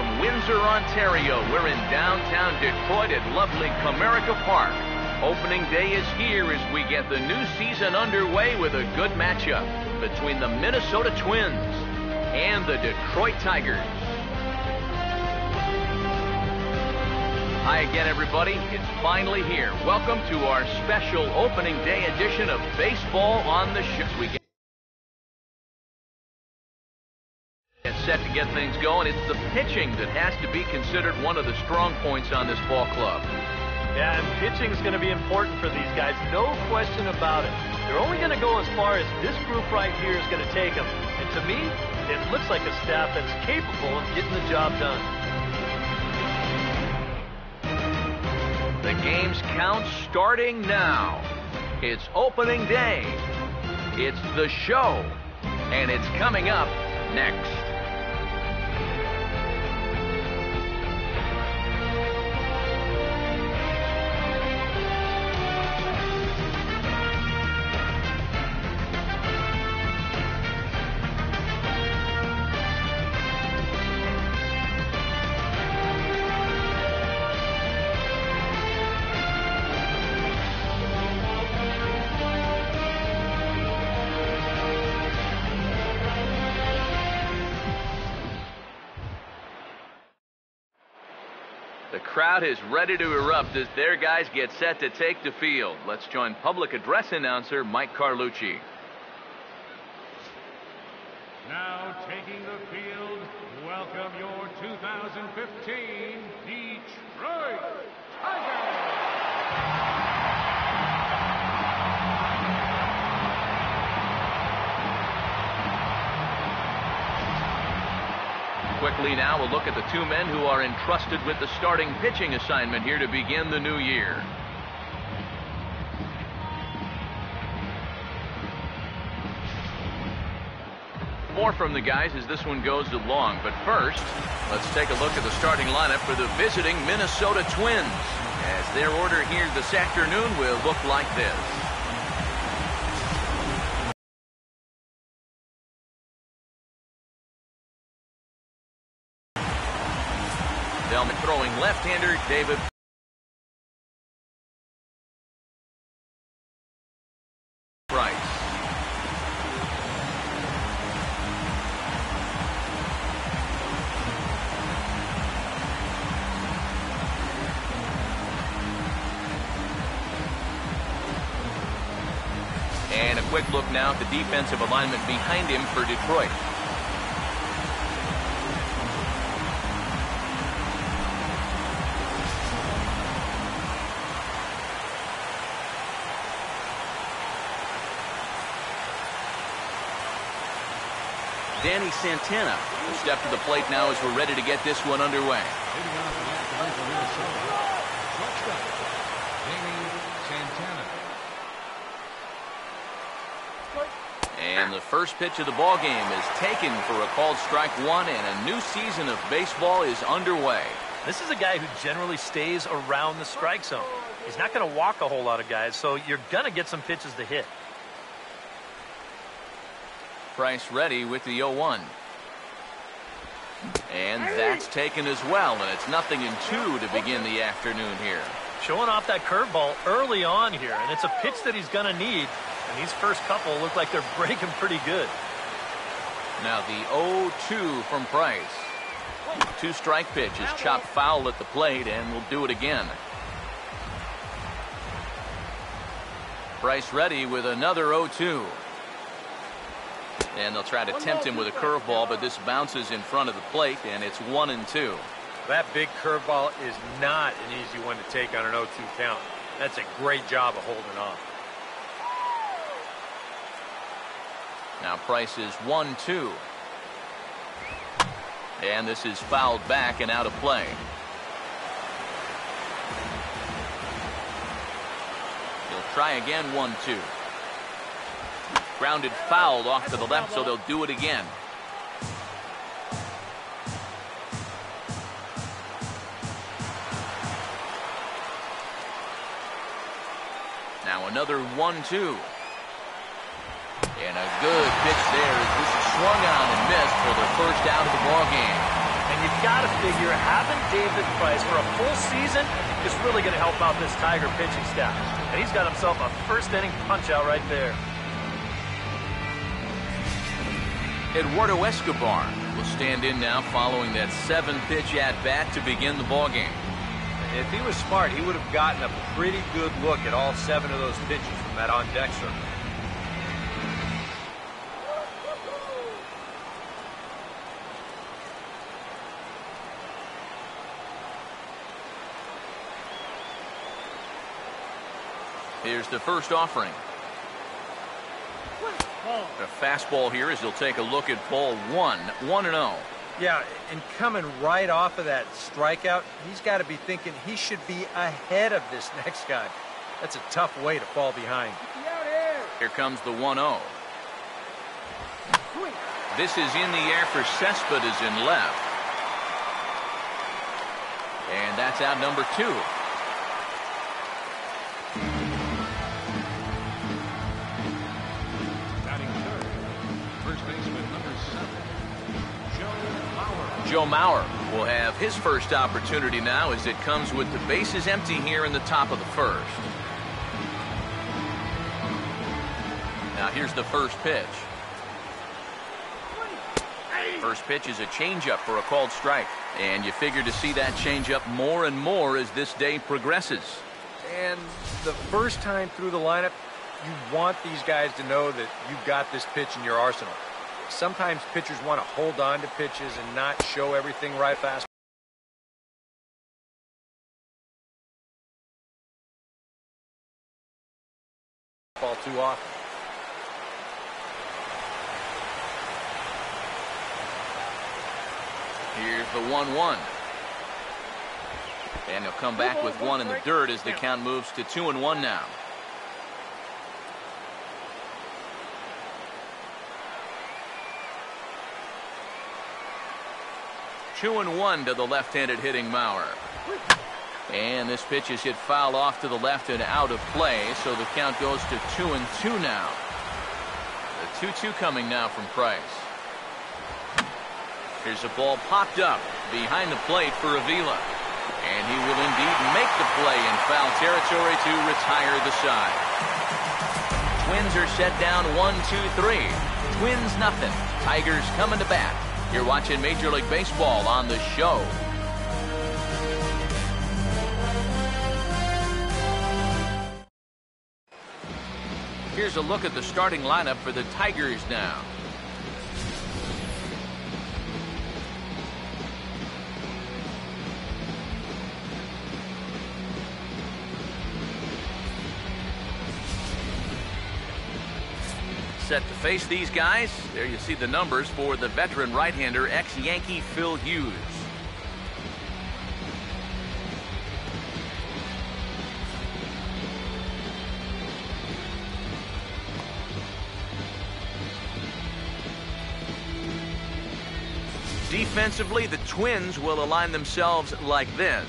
from Windsor, Ontario. We're in downtown Detroit at lovely Comerica Park. Opening day is here as we get the new season underway with a good matchup between the Minnesota Twins and the Detroit Tigers. Hi again, everybody. It's finally here. Welcome to our special opening day edition of Baseball on the Show. We get set to get things going. It's the pitching that has to be considered one of the strong points on this ball club. Yeah, and pitching is going to be important for these guys, no question about it. They're only going to go as far as this group right here is going to take them. And to me, it looks like a staff that's capable of getting the job done. The game's count starting now. It's opening day. It's the show. And it's coming up next. The crowd is ready to erupt as their guys get set to take the field. Let's join public address announcer Mike Carlucci. Now taking the field, welcome your 2015 Detroit Tigers! Quickly now, we'll look at the two men who are entrusted with the starting pitching assignment here to begin the new year. More from the guys as this one goes along. But first, let's take a look at the starting lineup for the visiting Minnesota Twins, as their order here this afternoon will look like this. Throwing left-hander David Price. And a quick look now at the defensive alignment behind him for Detroit. Danny Santana will step to the plate now as we're ready to get this one underway. And the first pitch of the ball game is taken for a called strike one, and a new season of baseball is underway. This is a guy who generally stays around the strike zone. He's not going to walk a whole lot of guys, so you're going to get some pitches to hit. Price ready with the 0-1. And that's taken as well, and it's 0-2 to begin the afternoon here. Showing off that curveball early on here, and it's a pitch that he's going to need. And these first couple look like they're breaking pretty good. Now the 0-2 from Price. Two-strike pitch is chopped foul at the plate, and we'll do it again. Price ready with another 0-2. And they'll try to tempt him with a curveball, but this bounces in front of the plate, and it's 1-2. That big curveball is not an easy one to take on an 0-2 count. That's a great job of holding on. Now Price is 1-2. And this is fouled back and out of play. He'll try again, 1-2. Grounded foul off to the left, so they'll do it again. Now another 1-2. And a good pitch there as this is swung on and missed for the first out of the ball game. And And you've got to figure having David Price for a full season is really going to help out this Tiger pitching staff. And he's got himself a first-inning punch-out right there. Eduardo Escobar will stand in now following that 7-pitch at-bat to begin the ballgame. If he was smart, he would have gotten a pretty good look at all 7 of those pitches from that on-deck circle. Here's the first offering. A fastball here as he'll take a look at ball 1, 1-0. Yeah, and coming right off of that strikeout, he's got to be thinking he should be ahead of this next guy. That's a tough way to fall behind. Here comes the 1-0. This is in the air for Cespedes in left. And that's out number 2. Joe Mauer will have his first opportunity now as it comes with the bases empty here in the top of the first. Now here's the first pitch. First pitch is a changeup for a called strike. And you figure to see that changeup more and more as this day progresses. And the first time through the lineup, you want these guys to know that you've got this pitch in your arsenal. Sometimes pitchers want to hold on to pitches and not show everything right fast. Ball too often. Here's the 1-1. And he'll come back with 1 in the dirt as the count moves to 2-1 now. Two and 1 to the left-handed hitting Mauer. And this pitch is hit foul off to the left and out of play, so the count goes to 2-2 now. The 2-2 coming now from Price. Here's a ball popped up behind the plate for Avila. And he will indeed make the play in foul territory to retire the side. Twins are set down 1-2-3. Twins nothing. Tigers coming to bat. You're watching Major League Baseball on the show. Here's a look at the starting lineup for the Tigers now. Set to face these guys. There you see the numbers for the veteran right-hander, ex-Yankee Phil Hughes. Defensively, the Twins will align themselves like this.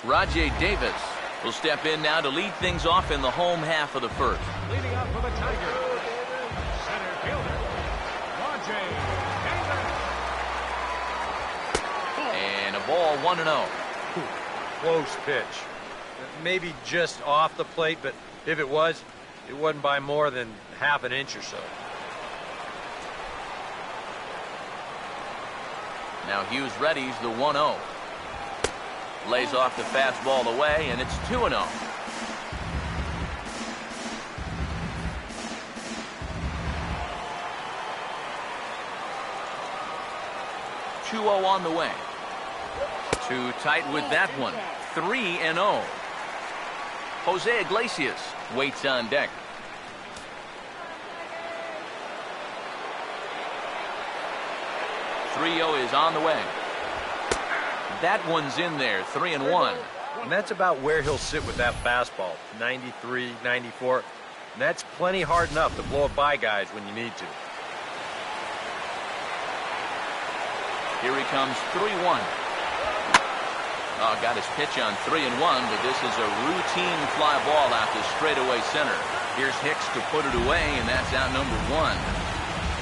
Rajay Davis will step in now to lead things off in the home half of the first. Leading off for the Tigers, center fielder, Rajay Davis. And a ball 1-0. Close pitch. Maybe just off the plate, but if it was, it wasn't by more than half an inch or so. Now Hughes readies the 1-0. Lays off the fastball away, and it's 2-0. 2-0 on the way. Too tight with that one. 3-0. Jose Iglesias waits on deck. .30 is on the way. That one's in there, 3-1. And that's about where he'll sit with that fastball, 93, 94. And that's plenty hard enough to blow it by guys when you need to. Here he comes, 3-1. Got his pitch on 3-1, but this is a routine fly ball out to straightaway center. Here's Hicks to put it away, and that's out number 1.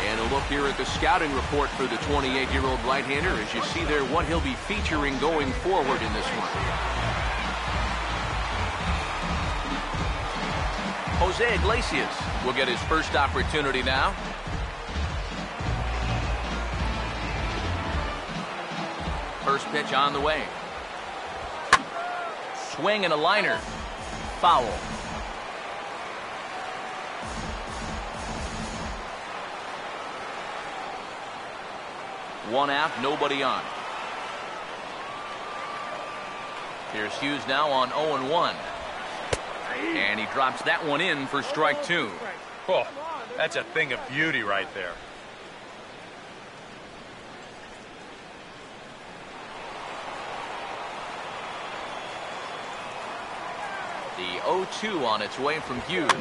And a look here at the scouting report for the 28-year-old right-hander as you see there what he'll be featuring going forward in this one. Jose Iglesias will get his first opportunity now. First pitch on the way. Swing and a liner. Foul. One out, nobody on. Here's Hughes now on 0-1. And he drops that one in for strike 2. Oh, that's a thing of beauty right there. The 0-2 on its way from Hughes.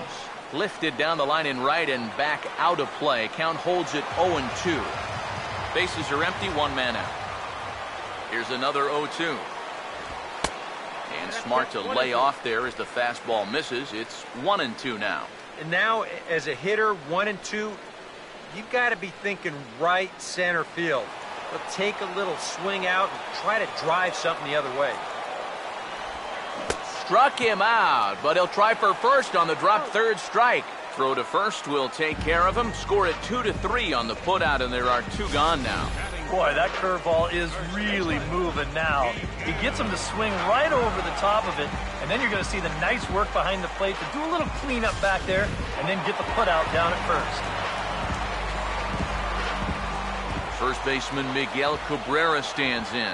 Lifted down the line in right and back out of play. Count holds it 0-2. Bases are empty, 1 man out. Here's another 0-2. And smart to lay off there as the fastball misses. It's 1-2 now. And now, as a hitter, 1-2, you've got to be thinking right center field. But take a little swing out and try to drive something the other way. Struck him out, but he'll try for first on the drop third strike. Throw to first will take care of him. Score it 2-3 on the putout, and there are 2 gone now. Boy, that curveball is really moving now. He gets him to swing right over the top of it, and then you're going to see the nice work behind the plate to do a little cleanup back there, and then get the putout down at first. First baseman Miguel Cabrera stands in.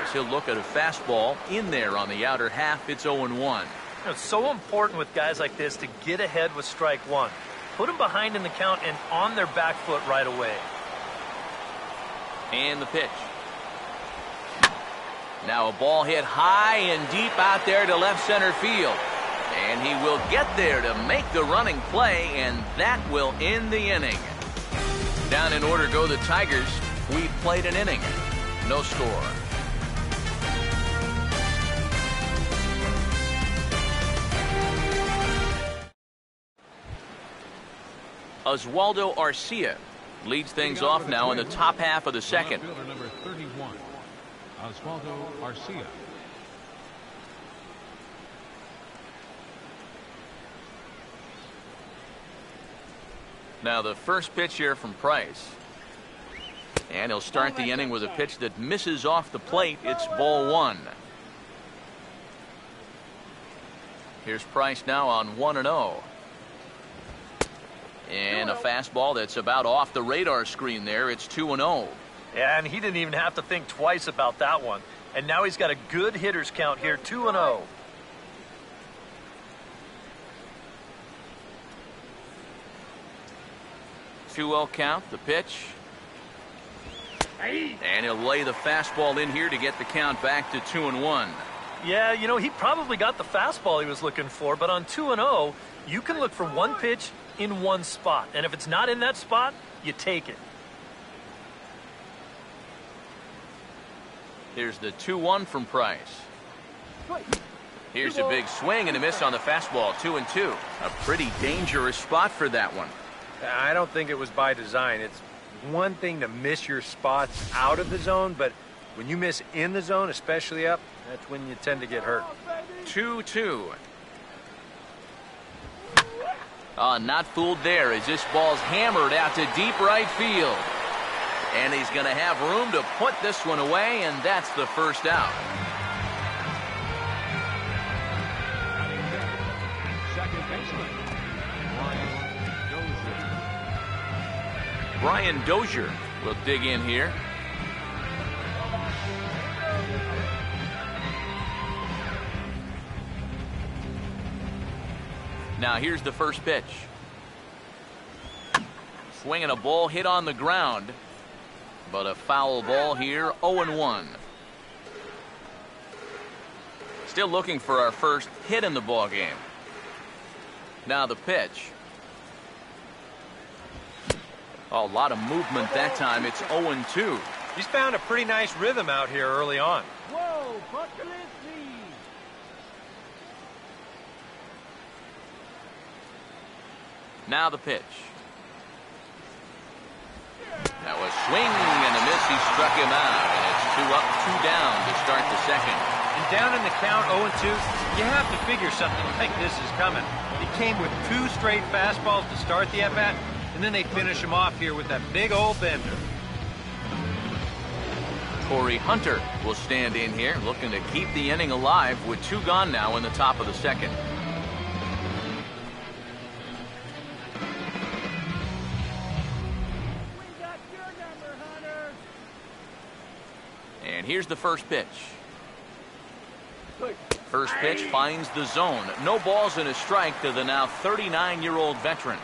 As he'll look at a fastball in there on the outer half. It's 0-1. It's so important with guys like this to get ahead with strike 1. Put them behind in the count and on their back foot right away. And the pitch. Now a ball hit high and deep out there to left center field. And he will get there to make the running play, and that will end the inning. Down in order go the Tigers. We've played an inning. No score. Oswaldo Arcia leads things off now in the top half of the second. Number 31, Oswaldo Arcia. Now the first pitch here from Price. And he'll start the inning with a pitch that misses off the plate. It's ball 1. Here's Price now on 1-0. And a fastball that's about off the radar screen there. It's 2-0. Yeah, and he didn't even have to think twice about that one. And now he's got a good hitter's count here, 2-0. Count, the pitch. And he'll lay the fastball in here to get the count back to 2-1. Yeah, you know, he probably got the fastball he was looking for, but on 2-0, you can look for one pitch in one spot. And if it's not in that spot, you take it. Here's the 2-1 from Price. Here's a big swing and a miss on the fastball. 2-2. A pretty dangerous spot for that one. I don't think it was by design. It's one thing to miss your spots out of the zone, but when you miss in the zone, especially up, that's when you tend to get hurt. 2-2. Not fooled there as this ball's hammered out to deep right field. And he's going to have room to put this one away, and that's the first out. Second baseman, Brian Dozier will dig in here. Now here's the first pitch. Swinging a ball hit on the ground, but a foul ball here. 0-1. Still looking for our first hit in the ball game. Now the pitch. A lot of movement that time. It's 0-2. He's found a pretty nice rhythm out here early on. Whoa, Buckland. Now the pitch. That was swing and a miss. He struck him out, and it's 2 up, 2 down to start the second. And down in the count, 0-2, you have to figure something like this is coming. It came with 2 straight fastballs to start the at-bat, and then they finish him off here with that big old bender. Corey Hunter will stand in here, looking to keep the inning alive with 2 gone now in the top of the second. And here's the first pitch. First pitch finds the zone. No balls and a strike to the now 39-year-old veteran.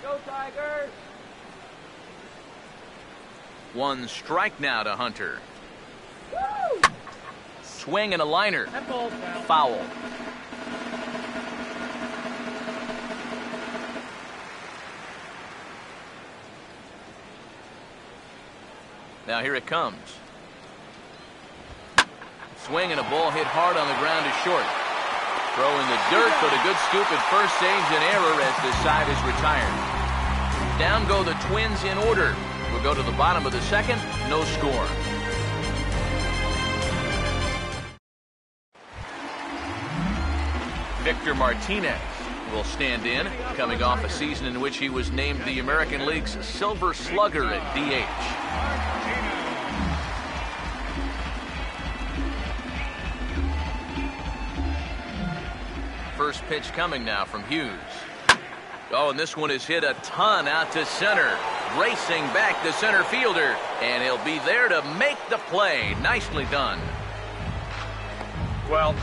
Go Tigers! 1 strike now to Hunter. Woo! Swing and a liner. That ball's Foul. Now here it comes. Swing and a ball hit hard on the ground to short. Throw in the dirt, but a good scoop at first saves an error as the side is retired. Down go the Twins in order. We'll go to the bottom of the second. No score. Victor Martinez will stand in, coming off a season in which he was named the American League's Silver Slugger at DH. First pitch coming now from Hughes. Oh, and this one is hit a ton out to center. Racing back the center fielder, and he'll be there to make the play. Nicely done. Well,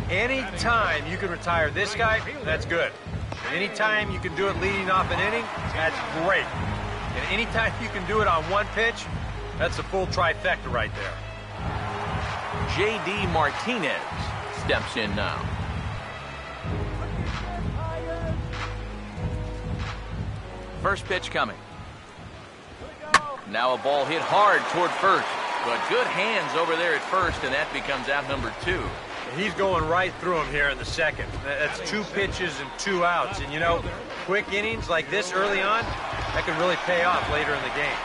any time you can retire this guy, that's good. Any time you can do it leading off an inning, that's great. And any time you can do it on 1 pitch, that's a full trifecta right there. J.D. Martinez steps in now. First pitch coming. Now a ball hit hard toward first, but good hands over there at first, and that becomes out number 2. He's going right through him here in the second. That's 2 pitches and 2 outs. And, you know, quick innings like this early on, that can really pay off later in the game.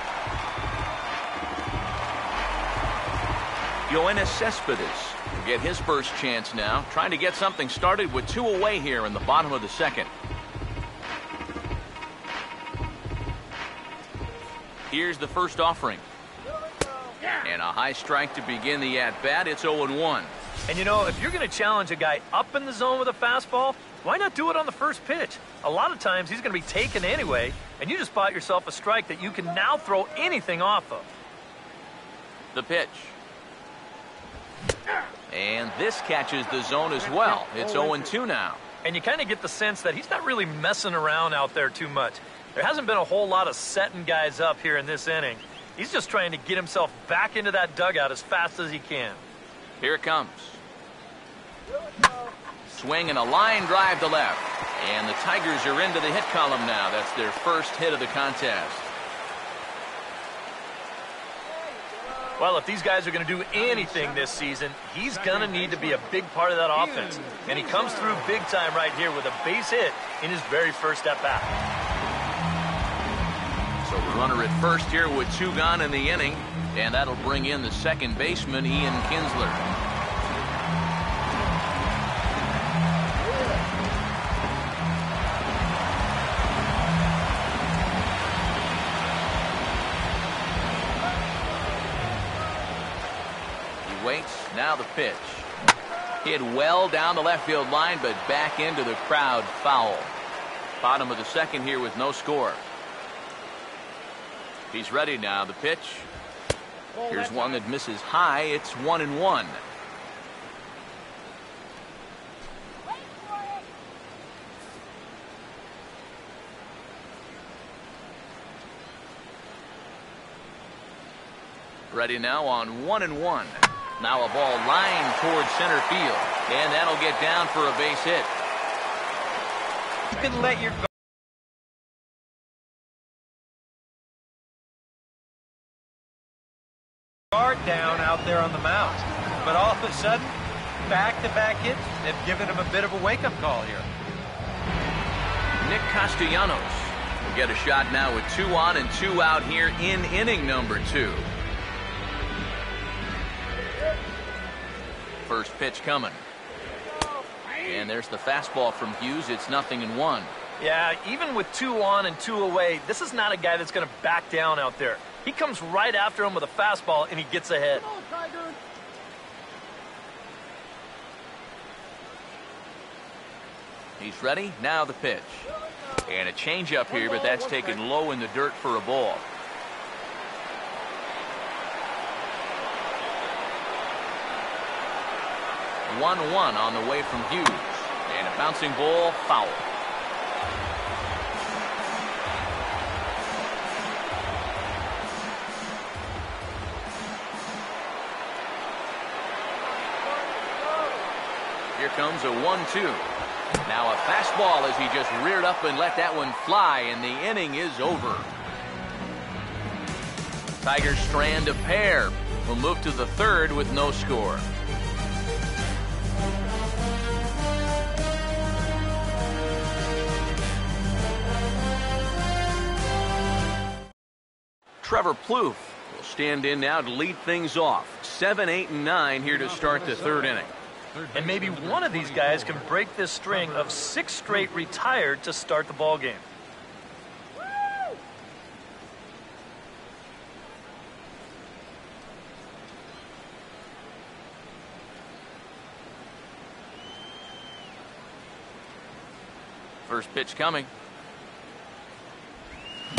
Yoenis Cespedes will get his first chance now, trying to get something started with 2 away here in the bottom of the second. Here's the first offering. And a high strike to begin the at-bat. It's 0-1. And you know, if you're going to challenge a guy up in the zone with a fastball, why not do it on the first pitch? A lot of times he's going to be taken anyway, and you just bought yourself a strike that you can now throw anything off of. The pitch. And this catches the zone as well. It's 0-2 now. And you kind of get the sense that he's not really messing around out there too much. There hasn't been a whole lot of setting guys up here in this inning. He's just trying to get himself back into that dugout as fast as he can. Here it comes. Swing and a line drive to left. And the Tigers are into the hit column now. That's their first hit of the contest. Well, if these guys are going to do anything this season, he's going to need to be a big part of that offense. And he comes through big time right here with a base hit in his very first at-bat. So the runner at first here with 2 gone in the inning. And that'll bring in the second baseman, Ian Kinsler. Waits, now the pitch. Hit well down the left field line, but back into the crowd, foul. Bottom of the second here with no score. He's ready now, the pitch. Here's one that misses high. It's 1-1. Ready now on 1-1. Now a ball lined towards center field, and that'll get down for a base hit. You can let your guard down out there on the mound, but all of a sudden, back-to-back hits have given him a bit of a wake-up call here. Nick Castellanos will get a shot now with 2 on and 2 out here in inning number 2. First pitch coming. And there's the fastball from Hughes. It's 0-1. Yeah, even with 2 on and 2 away, this is not a guy that's going to back down out there. He comes right after him with a fastball, and he gets ahead. He's ready. Now the pitch. And a changeup here, but that's taken low in the dirt for a ball. One on the way from Hughes. And a bouncing ball, foul. Here comes a 1-2. Now a fastball as he just reared up and let that one fly, and the inning is over. Tigers strand a pair. Will move to the 3rd with no score. Trevor Plouffe will stand in now to lead things off. 7, 8, and 9 here to start the 3rd inning. And maybe one of these guys can break this string of 6 straight retired to start the ball game. First pitch coming.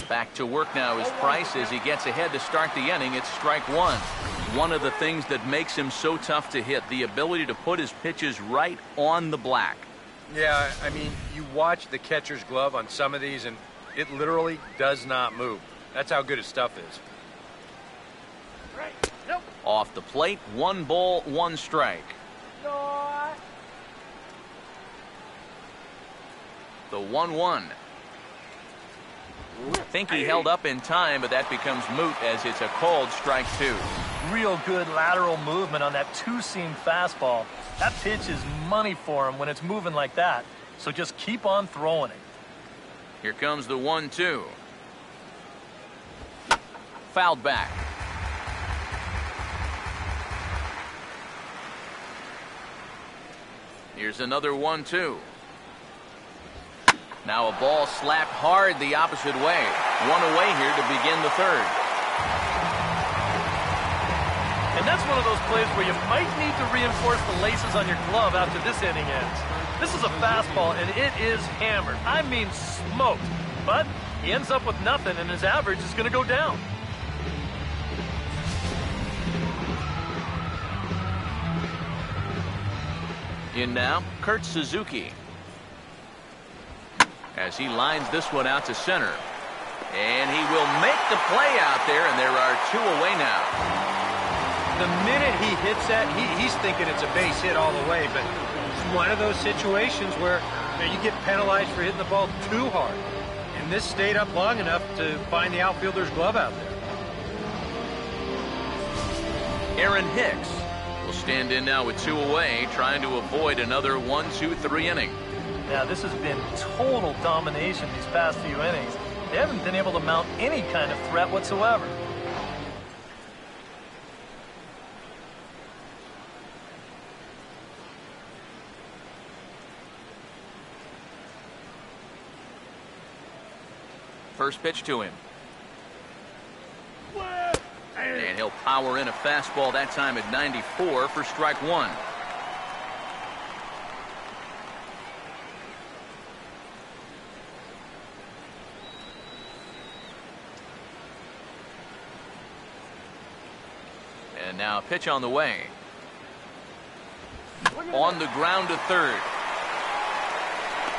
Back to work now is Price as he gets ahead to start the inning. It's strike 1. One of the things that makes him so tough to hit, the ability to put his pitches right on the black. Yeah, I mean, you watch the catcher's glove on some of these, and it literally does not move. That's how good his stuff is. Off the plate, 1 ball, 1 strike. The 1-1. Think he held up in time, but that becomes moot as it's a called strike 2. Real good lateral movement on that 2-seam fastball. That pitch is money for him when it's moving like that. So just keep on throwing it. Here comes the 1-2. Fouled back. Here's another 1-2. Now a ball slapped hard the opposite way. 1 away here to begin the 3rd. And that's one of those plays where you might need to reinforce the laces on your glove after this inning ends. This is a fastball, and it is hammered. I mean smoked. But he ends up with nothing, and his average is going to go down. In now, Kurt Suzuki. As he lines this one out to center. And he will make the play out there, and there are 2 away now. The minute he hits that, he's thinking it's a base hit all the way, but it's one of those situations where you get penalized for hitting the ball too hard. And this stayed up long enough to find the outfielder's glove out there. Aaron Hicks will stand in now with 2 away, trying to avoid another 1-2-3 inning. Now, this has been total domination these past few innings. They haven't been able to mount any kind of threat whatsoever. First pitch to him. And he'll power in a fastball that time at 94 for strike 1. And now a pitch on the way. On the ground to 3rd.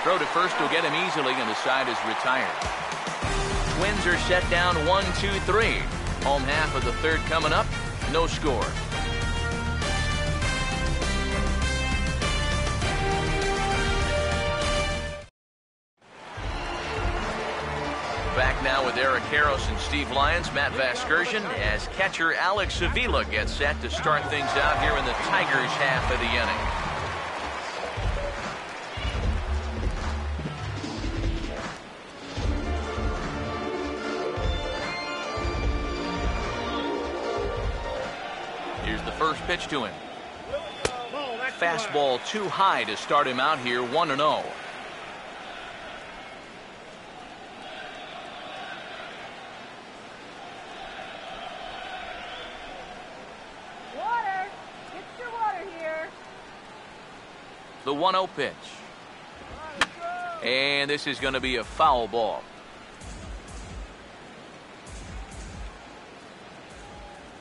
Throw to first will get him easily, and the side is retired. Twins are set down 1-2-3. Home half of the 3rd coming up. No score. Back now with Eric Karros and Steve Lyons, Matt Vasgersian, as catcher Alex Avila gets set to start things out here in the Tigers' half of the inning. Here's the first pitch to him. Fastball too high to start him out here, 1-0. Water! Get your water here. The 1-0 pitch. And this is going to be a foul ball.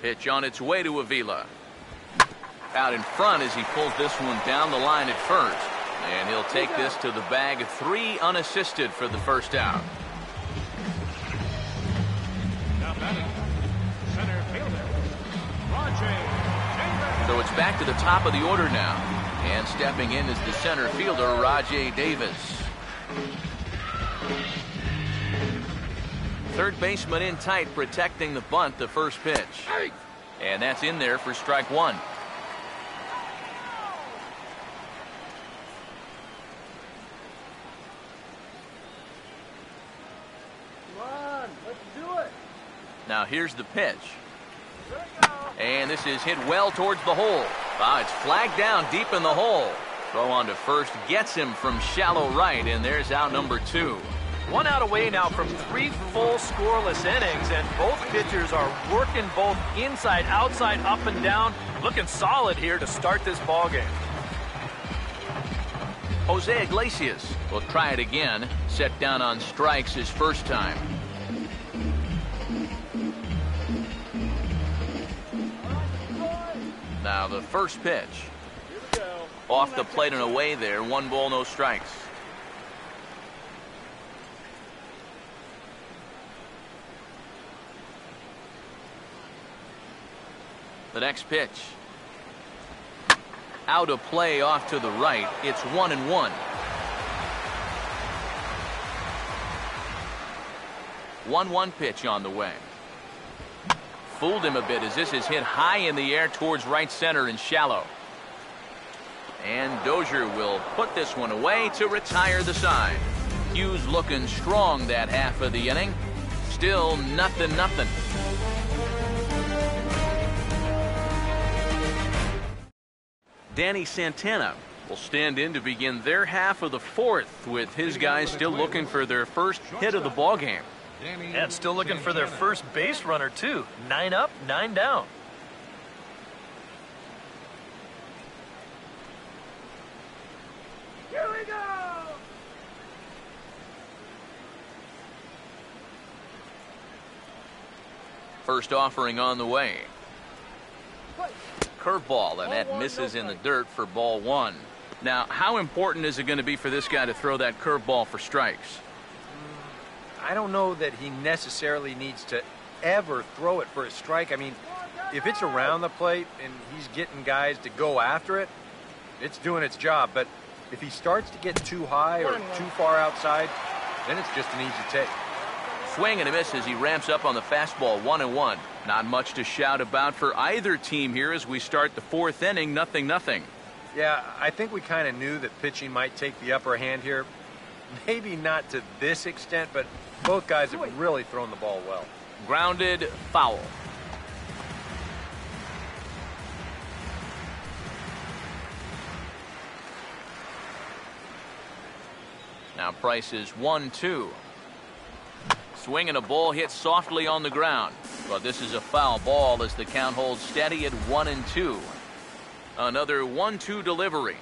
Pitch on its way to Avila. Out in front as he pulls this one down the line at first. And he'll take this to the bag. 3 unassisted for the first out. Now batting, center fielder, Rajay Davis. So it's back to the top of the order now. And stepping in is the center fielder, Rajay Davis. Third baseman in tight, protecting the bunt, the first pitch. And that's in there for strike 1. Now here's the pitch. And this is hit well towards the hole. It's flagged down deep in the hole. Throw on to first gets him from shallow right, and there's out number 2. 1 out away now from 3 full scoreless innings, and both pitchers are working both inside, outside, up and down. Looking solid here to start this ball game. Jose Iglesias will try it again. Set down on strikes his first time. Now the first pitch. Off the plate and away there. 1 ball, no strikes. The next pitch. Out of play off to the right. It's 1-1. 1-1 pitch on the way. Fooled him a bit as this is hit high in the air towards right center and shallow. And Dozier will put this one away to retire the side. Hughes looking strong that half of the inning. Still 0-0. Danny Santana will stand in to begin their half of the 4th, with his guys still looking for their first hit of the ball game. And still looking for their first base runner, too. 9 up, 9 down. Here we go! First offering on the way. Curveball, and that misses in the dirt for ball 1. Now, how important is it going to be for this guy to throw that curveball for strikes? I don't know that he necessarily needs to ever throw it for a strike. I mean, if it's around the plate and he's getting guys to go after it, it's doing its job. But if he starts to get too high or too far outside, then it's just an easy take. Swing and a miss as he ramps up on the fastball. 1-1. Not much to shout about for either team here as we start the 4th inning. 0-0. Yeah, I think we kind of knew that pitching might take the upper hand here. Maybe not to this extent, but both guys have really thrown the ball well. Grounded, foul. Now Price is 1-2. Swing and a ball hit softly on the ground. But this is a foul ball as the count holds steady at 1-2. Another 1-2 delivery.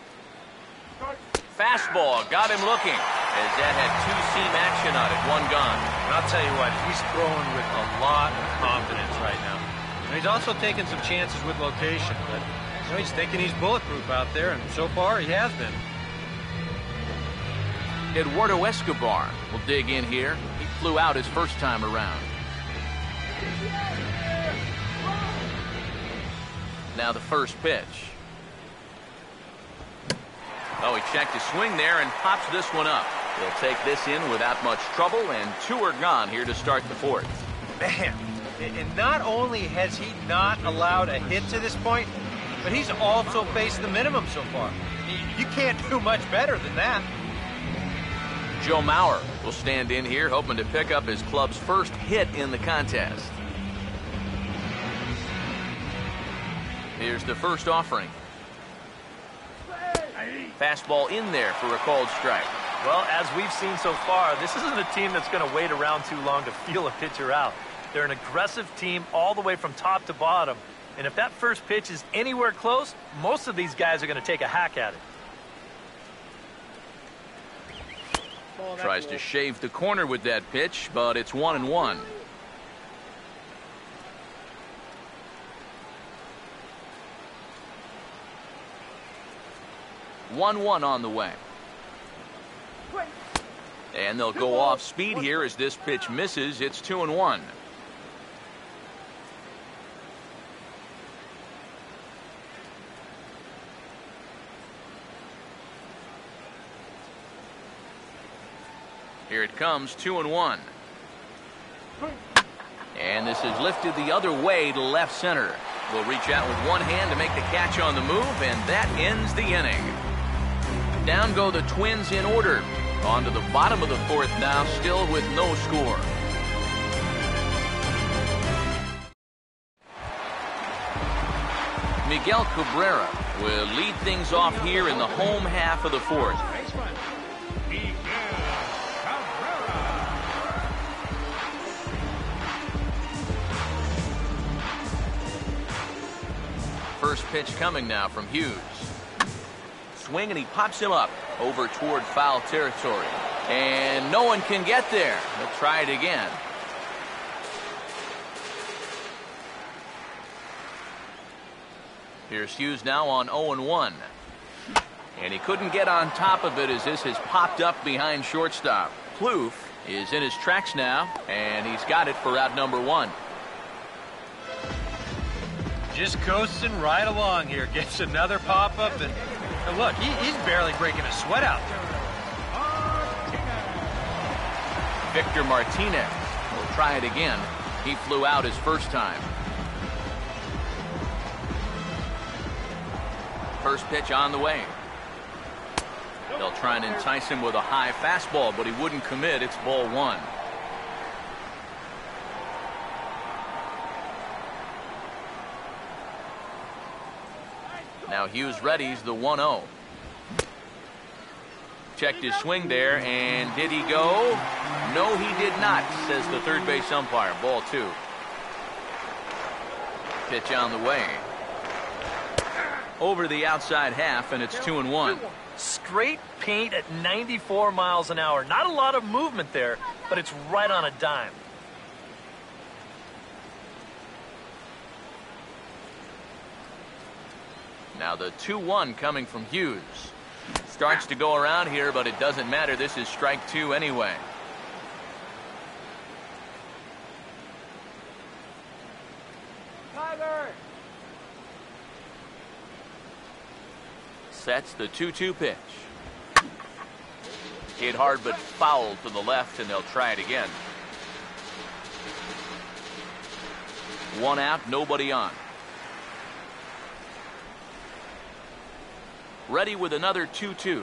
Fastball got him looking as that had 2-seam action on it. 1 gone. And I'll tell you what, he's throwing with a lot of confidence right now. And he's also taking some chances with location, but he's thinking he's bulletproof out there, and so far he has been. Eduardo Escobar will dig in here. He flew out his first time around. Now the first pitch. Oh, he checked his swing there and pops this one up. He'll take this in without much trouble, and 2 are gone here to start the 4th. Man, and not only has he not allowed a hit to this point, but he's also faced the minimum so far. You can't do much better than that. Joe Mauer will stand in here, hoping to pick up his club's first hit in the contest. Here's the first offering. Fastball in there for a called strike. Well, as we've seen so far, this isn't a team that's going to wait around too long to feel a pitcher out. They're an aggressive team all the way from top to bottom. And if that first pitch is anywhere close, most of these guys are going to take a hack at it. Tries to shave the corner with that pitch, but it's 1-1. One on the way. And they'll go off speed here as this pitch misses. It's 2-1. Here it comes, 2-1. And this is lifted the other way to left center. Will reach out with one hand to make the catch on the move, and that ends the inning. Down go the Twins in order. On to the bottom of the 4th now, still with no score. Miguel Cabrera will lead things off here in the home half of the 4th. First pitch coming now from Hughes. Swing, and he pops him up over toward foul territory. And no one can get there. They'll try it again. Here's Hughes now on 0-1. And he couldn't get on top of it as this has popped up behind shortstop. Plouffe is in his tracks now, and he's got it for out number 1. Just coasting right along here. Gets another pop-up, and look, he's barely breaking a sweat out there. Victor Martinez will try it again. He flew out his first time. First pitch on the way. They'll try and entice him with a high fastball, but he wouldn't commit. It's ball 1. Now Hughes readies the 1-0. Checked his swing there, and did he go? No, he did not, says the third base umpire. Ball 2. Pitch on the way. Over the outside half, and it's 2-1. Straight paint at 94 miles an hour. Not a lot of movement there, but it's right on a dime. Now the 2-1 coming from Hughes. Starts to go around here, but it doesn't matter. This is strike 2 anyway. Tyler. Sets the 2-2 pitch. Hit hard but foul to the left, and they'll try it again. 1 out, nobody on. Ready with another 2-2.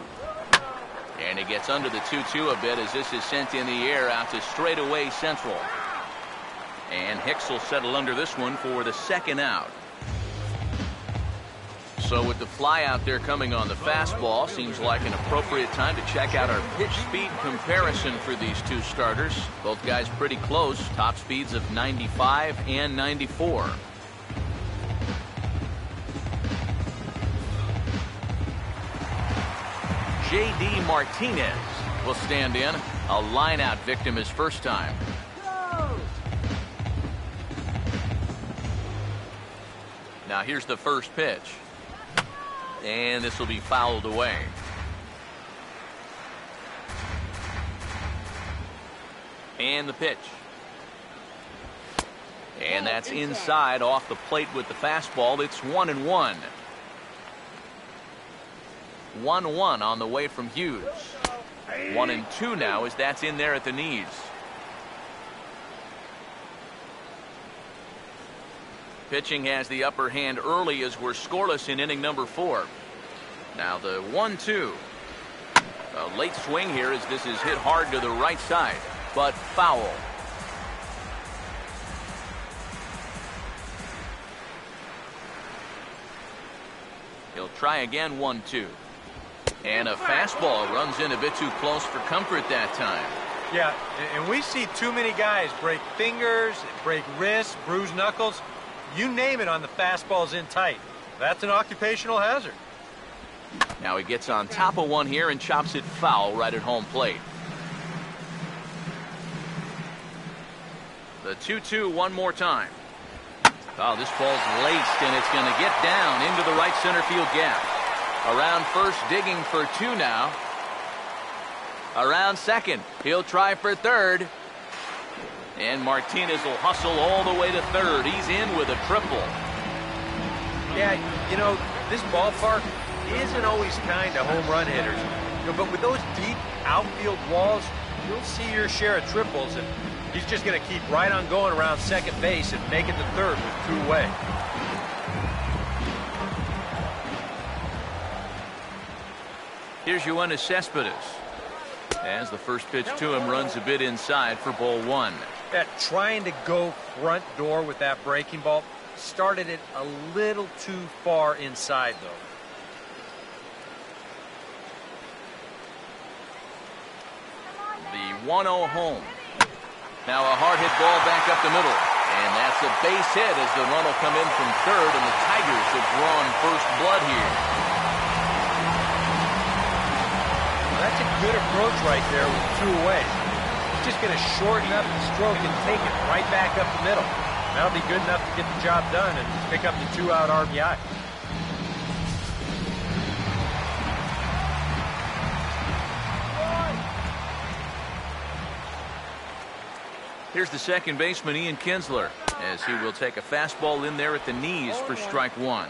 And he gets under the 2-2 a bit as this is sent in the air out to straightaway central. And Hicks will settle under this one for the 2nd out. So with the fly out there coming on the fastball, seems like an appropriate time to check out our pitch speed comparison for these two starters. Both guys pretty close, top speeds of 95 and 94. J.D. Martinez will stand in. A line-out victim his first time. Now here's the first pitch. And this will be fouled away. And the pitch. And that's inside off the plate with the fastball. It's 1-1. 1-1 on the way from Hughes. 1-2 now as that's in there at the knees. Pitching has the upper hand early as we're scoreless in inning number 4. Now the 1-2. A late swing here as this is hit hard to the right side, but foul. He'll try again. 1-2. And a fastball runs in a bit too close for comfort that time. Yeah, and we see too many guys break fingers, break wrists, bruise knuckles. You name it on the fastballs in tight. That's an occupational hazard. Now he gets on top of one here and chops it foul right at home plate. The 2-2 one more time. Oh, this ball's laced and it's going to get down into the right center field gap. Around first, digging for 2 now. Around second, he'll try for third. And Martinez will hustle all the way to third. He's in with a triple. Yeah, you know, this ballpark isn't always kind to home run hitters. You know, but with those deep outfield walls, you'll see your share of triples, and he's just going to keep right on going around second base and make it to third with 2 away. Here's Yoenis Cespedes. As the first pitch to him runs a bit inside for ball 1. Trying to go front door with that breaking ball started it a little too far inside, though. The 1-0 home. Now a hard hit ball back up the middle. And that's a base hit as the run will come in from third, and the Tigers have drawn first blood here. Well, that's a good approach right there with 2 away. He's just going to shorten up the stroke and take it right back up the middle. That'll be good enough to get the job done and pick up the 2-out RBI. Here's the second baseman, Ian Kinsler, as he will take a fastball in there at the knees for strike 1.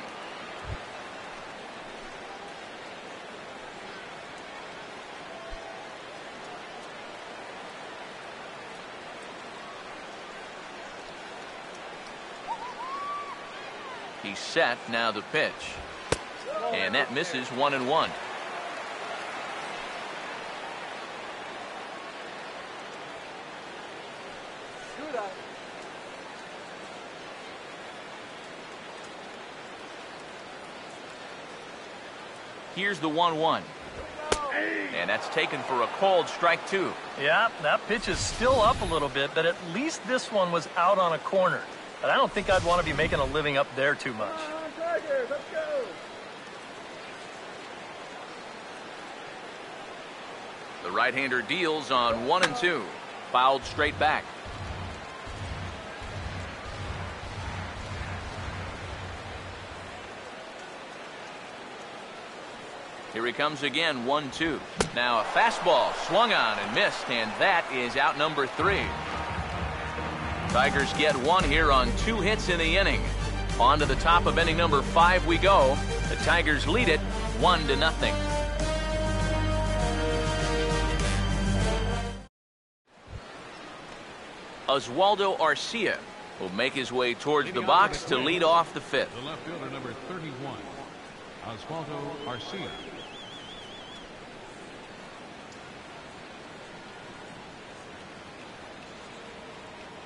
He's set. Now the pitch. And that misses. 1-1. Here's the 1-1. And that's taken for a called strike 2. Yeah, that pitch is still up a little bit, but at least this one was out on a corner. But I don't think I'd want to be making a living up there too much. Tigers, let's go. The right-hander deals on 1-2. Fouled straight back. Here he comes again. 1-2. Now a fastball swung on and missed, and that is out number 3. Tigers get 1 here on 2 hits in the inning. On to the top of inning number 5 we go. The Tigers lead it 1-0. Oswaldo Arcia will make his way towards the box to lead off the 5th. The left fielder, number 31, Oswaldo Arcia.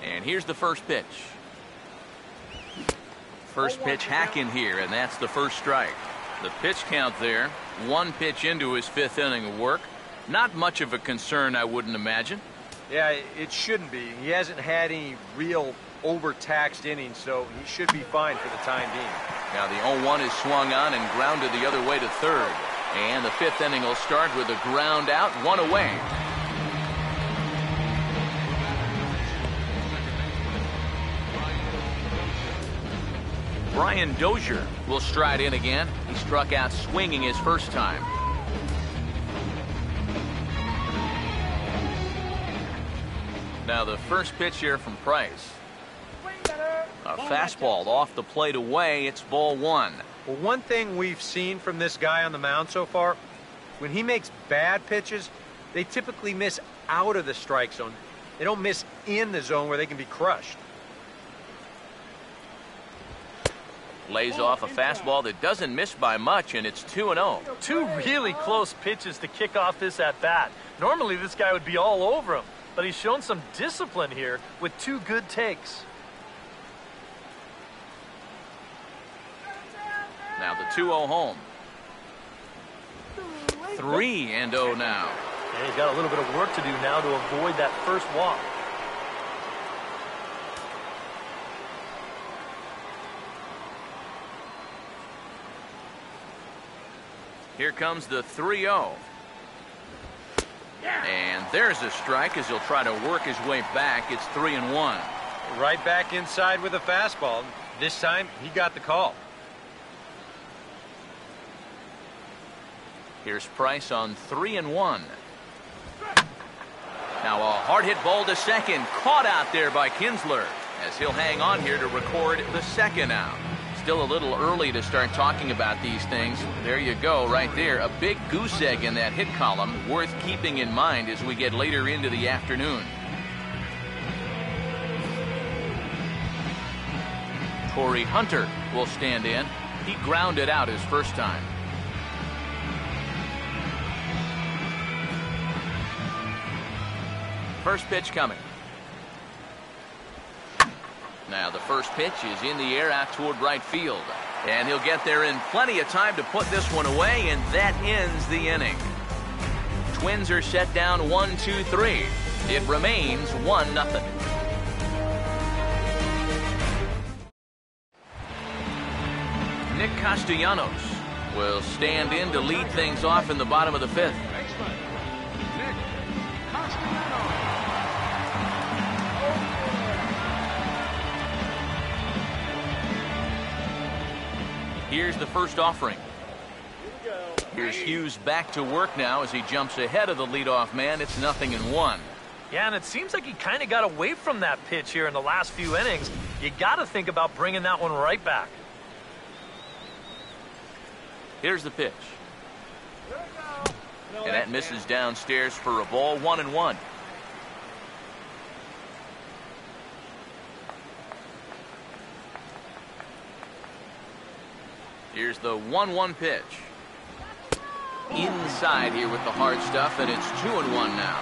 And here's the first pitch. First pitch hack in here, and that's the first strike. The pitch count there, 1 pitch into his 5th inning of work. Not much of a concern, I wouldn't imagine. Yeah, it shouldn't be. He hasn't had any real overtaxed innings, so he should be fine for the time being. Now the 0-1 is swung on and grounded the other way to third. And the 5th inning will start with a ground out, 1 away. Brian Dozier will stride in again. He struck out swinging his first time. Now the first pitch here from Price. A fastball off the plate away. It's ball 1. Well, one thing we've seen from this guy on the mound so far, when he makes bad pitches, They typically miss out of the strike zone. They don't miss in the zone where they can be crushed. Lays off a fastball that doesn't miss by much, and it's 2-0. Two really close pitches to kick off this at-bat. Normally this guy would be all over him, but he's shown some discipline here with two good takes. Now the 2-0 home. 3-0 now. And he's got a little bit of work to do now to avoid that first walk. Here comes the 3-0. And there's a strike as he'll try to work his way back. It's 3-1. Right back inside with a fastball. This time, he got the call. Here's Price on 3-1. Now a hard hit ball to second. Caught out there by Kinsler as he'll hang on here to record the second out. Still a little early to start talking about these things. There you go, right there. A big goose egg in that hit column, worth keeping in mind as we get later into the afternoon. Corey Hunter will stand in. He grounded out his first time. First pitch coming. Now the first pitch is in the air out toward right field. And he'll get there in plenty of time to put this one away, and that ends the inning. Twins are set down 1-2-3. It remains 1-0. Nick Castellanos will stand in to lead things off in the bottom of the fifth. Nick Castellanos. Here's the first offering. Here's Hughes back to work now as he jumps ahead of the leadoff man. It's 0-1. Yeah, and it seems like he kind of got away from that pitch here in the last few innings. You got to think about bringing that one right back. Here's the pitch. And that misses downstairs for a ball. 1-1. Here's the 1-1 pitch. Inside here with the hard stuff, and it's 2-1 now.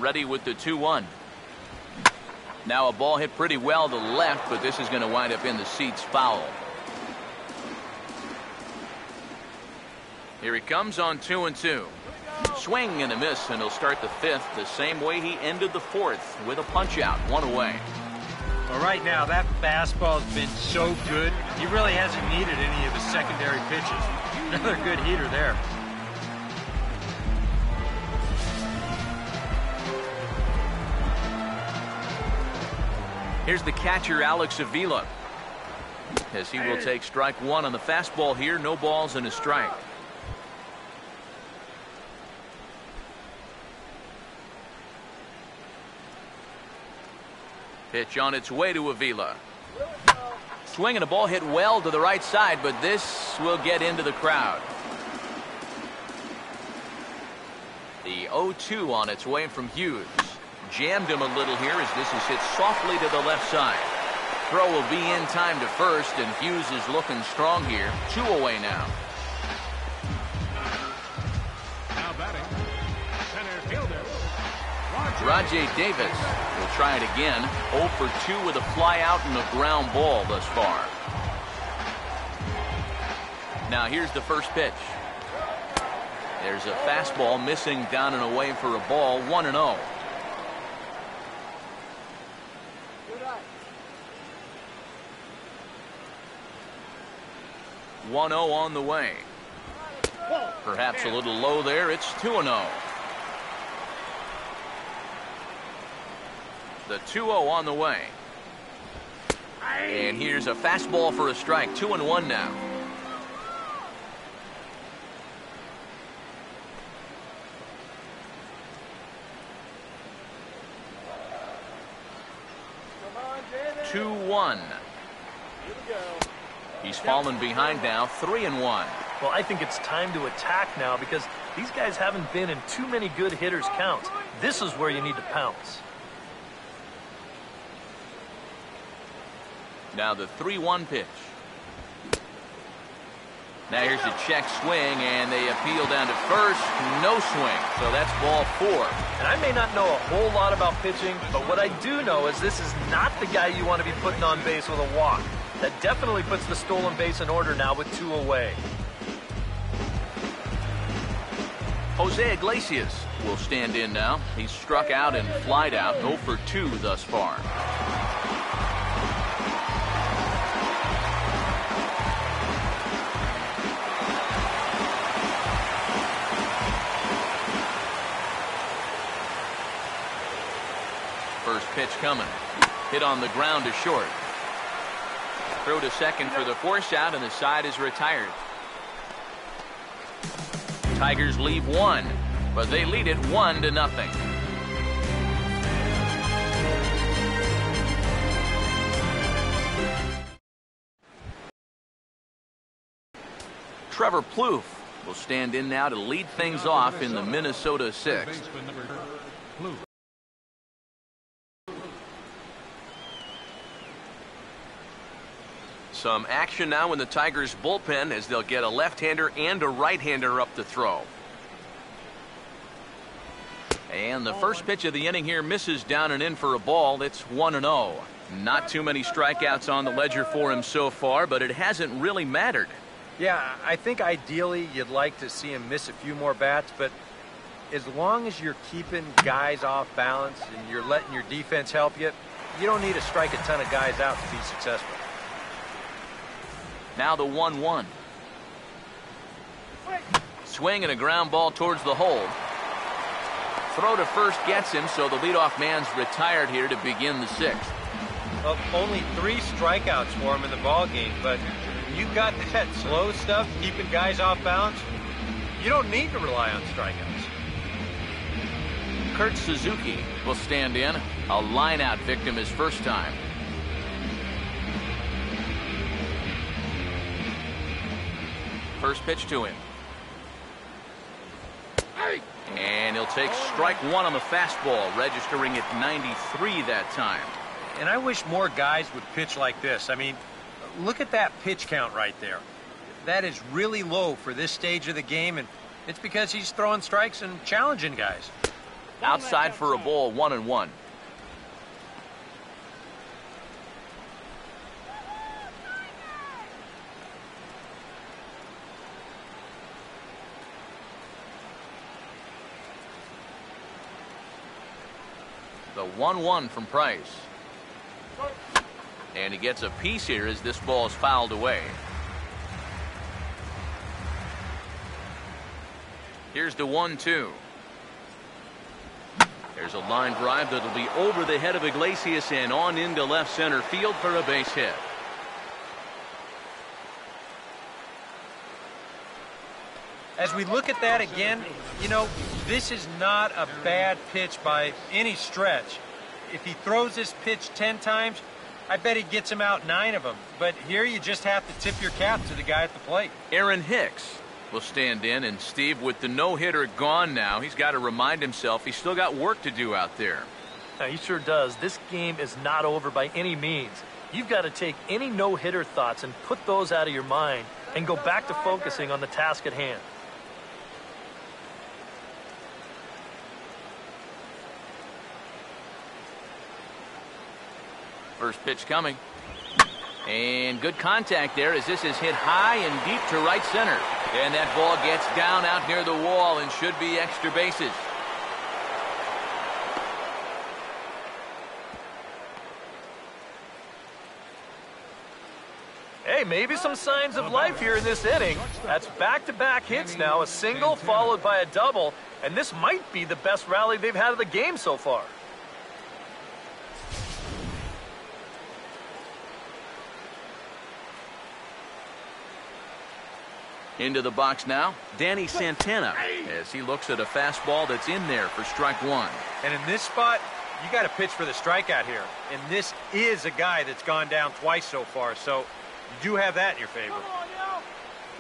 Ready with the 2-1. Now a ball hit pretty well to left, but this is going to wind up in the seats foul. Here he comes on 2-2. Swing and a miss, and he'll start the fifth the same way he ended the fourth, with a punch out, one away. Well, right now, that fastball's been so good, he really hasn't needed any of the secondary pitches. Another good heater there. Here's the catcher, Alex Avila, as he will take strike one on the fastball here. No balls and a strike. Pitch on its way to Avila. Swing and a ball hit well to the right side, but this will get into the crowd. The 0-2 on its way from Hughes. Jammed him a little here as this is hit softly to the left side. Throw will be in time to first, and Hughes is looking strong here. 2 away now. Now batting, center fielder, Rajay Davis will try it again. 0 for 2 with a fly out and a ground ball thus far. Now here's the first pitch. There's a fastball missing down and away for a ball. 1-0. On the way. Perhaps a little low there. It's 2-0. The 2-0 on the way. And here's a fastball for a strike. 2-1 now. Come on, 2-1. He's fallen behind now, 3-1. Well, I think it's time to attack now because these guys haven't been in too many good hitters' counts. This is where you need to pounce. Now the 3-1 pitch. Now here's a check swing, and they appeal down to first. No swing, so that's ball 4. And I may not know a whole lot about pitching, but what I do know is this is not the guy you want to be putting on base with a walk. That definitely puts the stolen base in order now with 2 away. Jose Iglesias will stand in now. He's struck out and flied out, 0 for 2 thus far. First pitch coming. Hit on the ground to short. Throw to second for the force out, and the side is retired. Tigers leave 1, but they lead it 1-0. Trevor Plouffe will stand in now to lead things off in the Minnesota 6th. Some action now in the Tigers bullpen as they'll get a left-hander and a right-hander up to throw. And the first pitch of the inning here misses down and in for a ball. It's 1-0. Not too many strikeouts on the ledger for him so far, but it hasn't really mattered. Yeah, I think ideally you'd like to see him miss a few more bats, but as long as you're keeping guys off balance and you're letting your defense help you, you don't need to strike a ton of guys out to be successful. Now the 1-1. Swing and a ground ball towards the hole. Throw to first gets him, so the leadoff man's retired here to begin the 6th. Well, only 3 strikeouts for him in the ball game, but when you've got that slow stuff, keeping guys off balance, you don't need to rely on strikeouts. Kurt Suzuki will stand in, a line-out victim his first time. First pitch to him. And he'll take strike 1 on the fastball, registering at 93 that time. And I wish more guys would pitch like this. I mean, look at that pitch count right there. That is really low for this stage of the game, and it's because he's throwing strikes and challenging guys. Outside for a ball, 1-1. The 1-1 from Price. And he gets a piece here as this ball is fouled away. Here's the 1-2. There's a line drive that'll be over the head of Iglesias and on into left center field for a base hit. As we look at that again, you know, this is not a bad pitch by any stretch. If he throws this pitch 10 times, I bet he gets him out 9 of them. But here you just have to tip your cap to the guy at the plate. Aaron Hicks will stand in, and Steve, with the no-hitter gone now, he's got to remind himself he's still got work to do out there. Now, he sure does. This game is not over by any means. You've got to take any no-hitter thoughts and put those out of your mind and go back to focusing on the task at hand. First pitch coming. And good contact there as this is hit high and deep to right center. And that ball gets down out near the wall and should be extra bases. Hey, maybe some signs of life here in this inning. That's back-to-back hits now, a single followed by a double, and this might be the best rally they've had of the game so far. Into the box now, Danny Santana, as he looks at a fastball that's in there for strike 1. And in this spot, You got to pitch for the strikeout here. And this is a guy that's gone down twice so far, so you do have that in your favor.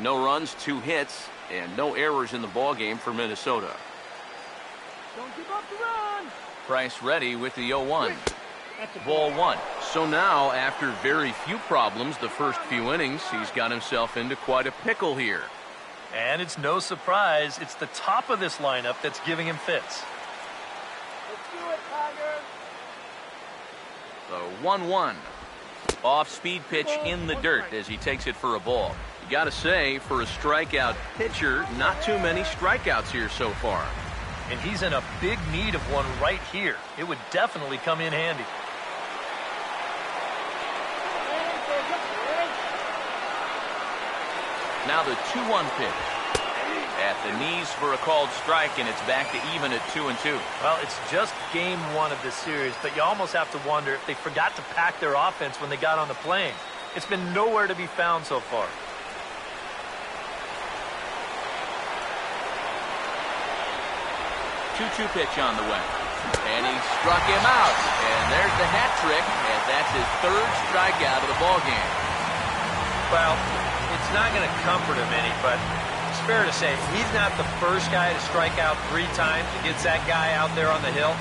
No runs, 2 hits, and no errors in the ballgame for Minnesota. Don't give up the run. Price ready with the 0-1. Ball 1. So now, after very few problems the first few innings, he's got himself into quite a pickle here. And it's no surprise, it's the top of this lineup that's giving him fits. Let's do it, Tiger. The 1-1. Off-speed pitch in the dirt as he takes it for a ball. You got to say, for a strikeout pitcher, not too many strikeouts here so far. And he's in a big need of one right here. It would definitely come in handy. Now the 2-1 pitch. At the knees for a called strike, and it's back to even at 2-2. Well, it's just game 1 of this series, but you almost have to wonder if they forgot to pack their offense when they got on the plane. It's been nowhere to be found so far. Two pitch on the way. And he struck him out. And there's the hat trick, and that's his 3rd strikeout of the ballgame. Well, it's not going to comfort him any, but it's fair to say he's not the first guy to strike out 3 times against that guy out there on the hill.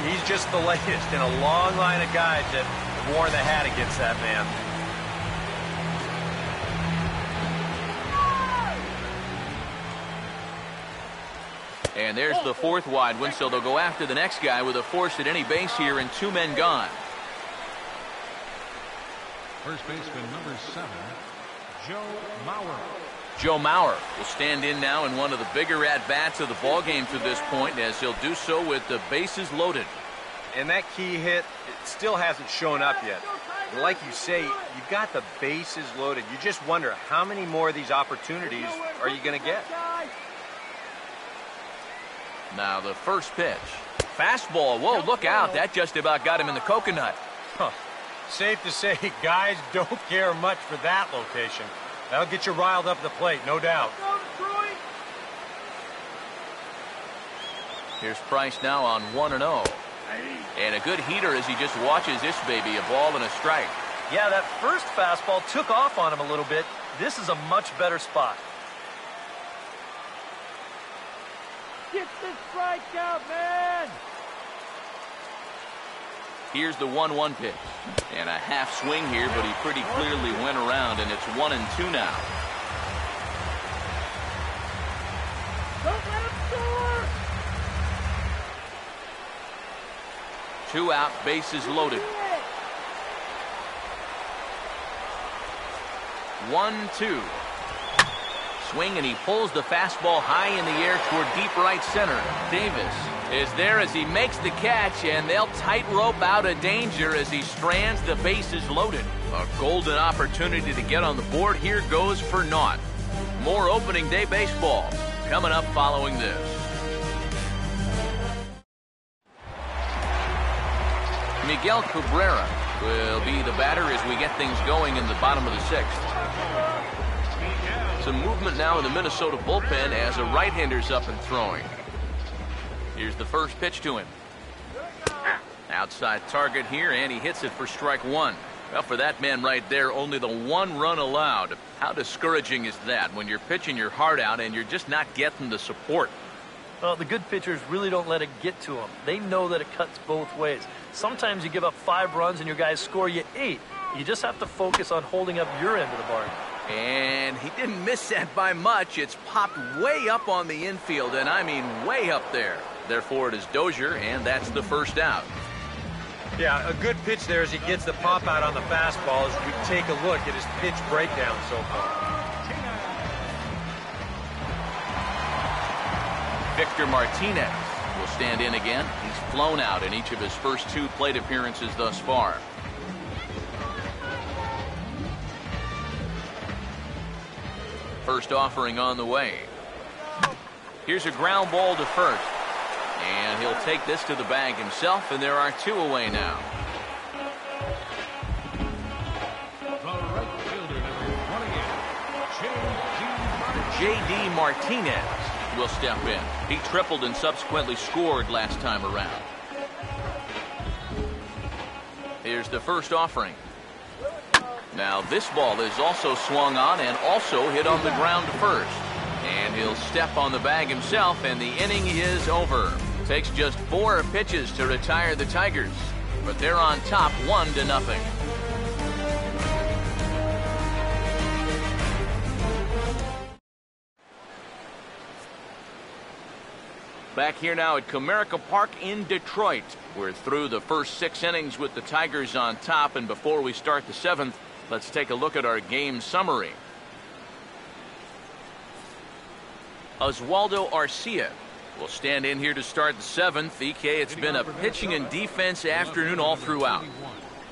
He's just the latest in a long line of guys that have worn the hat against that man. And there's the 4th wide one, so they'll go after the next guy with a force at any base here and 2 men gone. First baseman number 7, Joe Mauer. Joe Mauer will stand in now in one of the bigger at-bats of the ballgame to this point, as he'll do so with the bases loaded. And that key hit, it still hasn't shown up yet. And like you say, you've got the bases loaded. You just wonder how many more of these opportunities are you going to get? Now the first pitch. Fastball. Whoa, look out. That just about got him in the coconut. Huh. Safe to say, guys don't care much for that location. That'll get you riled up at the plate, no doubt. Here's Price now on 1-0. And a good heater as he just watches this baby, a ball and a strike. Yeah, that first fastball took off on him a little bit. This is a much better spot. Get the strikeout, man. Here's the 1-1 pitch. And a half swing here, but he pretty clearly went around, and it's 1-2 now. Don't let him score. 2 out, bases loaded. 1-2. Swing, and he pulls the fastball high in the air toward deep right center. Davis is there as he makes the catch, and they'll tightrope out of danger as he strands the bases loaded. A golden opportunity to get on the board here goes for naught. More opening day baseball coming up following this. Miguel Cabrera will be the batter as we get things going in the bottom of the 6th. Some movement now in the Minnesota bullpen as a right-hander's up and throwing. Here's the first pitch to him. Outside target here, and he hits it for strike 1. Well, for that man right there, only the 1 run allowed. How discouraging is that when you're pitching your heart out and you're just not getting the support? Well, the good pitchers really don't let it get to them. They know that it cuts both ways. Sometimes you give up 5 runs and your guys score you 8. You just have to focus on holding up your end of the bargain. And he didn't miss that by much. It's popped way up on the infield, and I mean way up there. Therefore, it is Dozier, and that's the first out. Yeah, a good pitch there as he gets the pop out on the fastball as we take a look at his pitch breakdown so far. Victor Martinez will stand in again. He's flown out in each of his first 2 plate appearances thus far. First offering on the way. Here's a ground ball to first. And he'll take this to the bag himself, and there are 2 away now. J.D. Martinez will step in. He tripled and subsequently scored last time around. Here's the first offering. Now this ball is also swung on and also hit on the ground to first. And he'll step on the bag himself, and the inning is over. Takes just 4 pitches to retire the Tigers, but they're on top 1-0. Back here now at Comerica Park in Detroit. We're through the first 6 innings with the Tigers on top, and before we start the 7th, let's take a look at our game summary. Oswaldo Arcia will stand in here to start the 7th. EK, it's been a pitching and defense afternoon all throughout.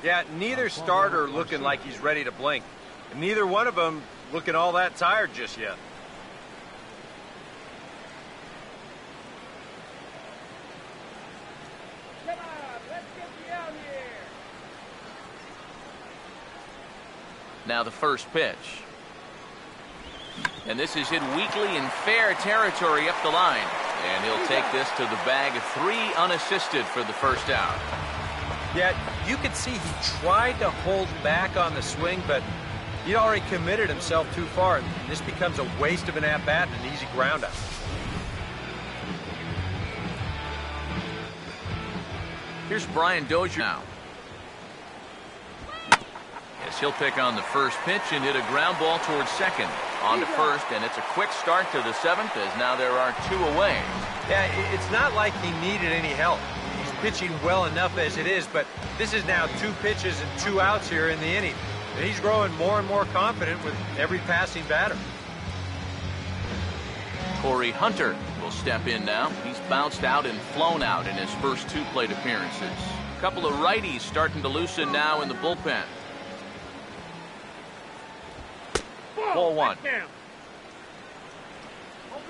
Yeah, neither starter looking like he's ready to blink. And neither one of them looking all that tired just yet. Come on, let's get you out here. Now the first pitch. And this is hit weakly in fair territory up the line. And he'll take this to the bag of 3 unassisted for the first out. Yeah, you could see he tried to hold back on the swing, but he'd already committed himself too far. And this becomes a waste of an at-bat and an easy ground out. Here's Brian Dozier now. Yes, he'll pick on the first pitch and hit a ground ball towards second. On to first, and it's a quick start to the 7th as now there are 2 away. Yeah, it's not like he needed any help. He's pitching well enough as it is, but this is now 2 pitches and 2 outs here in the inning. And he's growing more and more confident with every passing batter. Corey Hunter will step in now. He's bounced out and flown out in his first 2 plate appearances. A couple of righties starting to loosen now in the bullpen. Ball 1. Open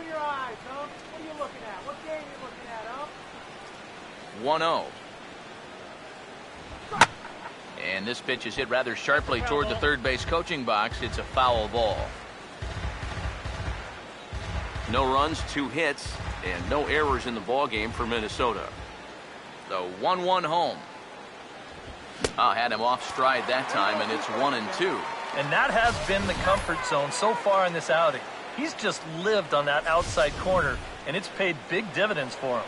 your eyes, huh? What are you looking at? What game are you looking at, huh? 1-0. And this pitch is hit rather sharply toward the third base coaching box. It's a foul ball. No runs, 2 hits, and no errors in the ball game for Minnesota. The 1-1 home. Had him off stride that time, and it's 1-2. And that has been the comfort zone so far in this outing. He's just lived on that outside corner, and it's paid big dividends for him.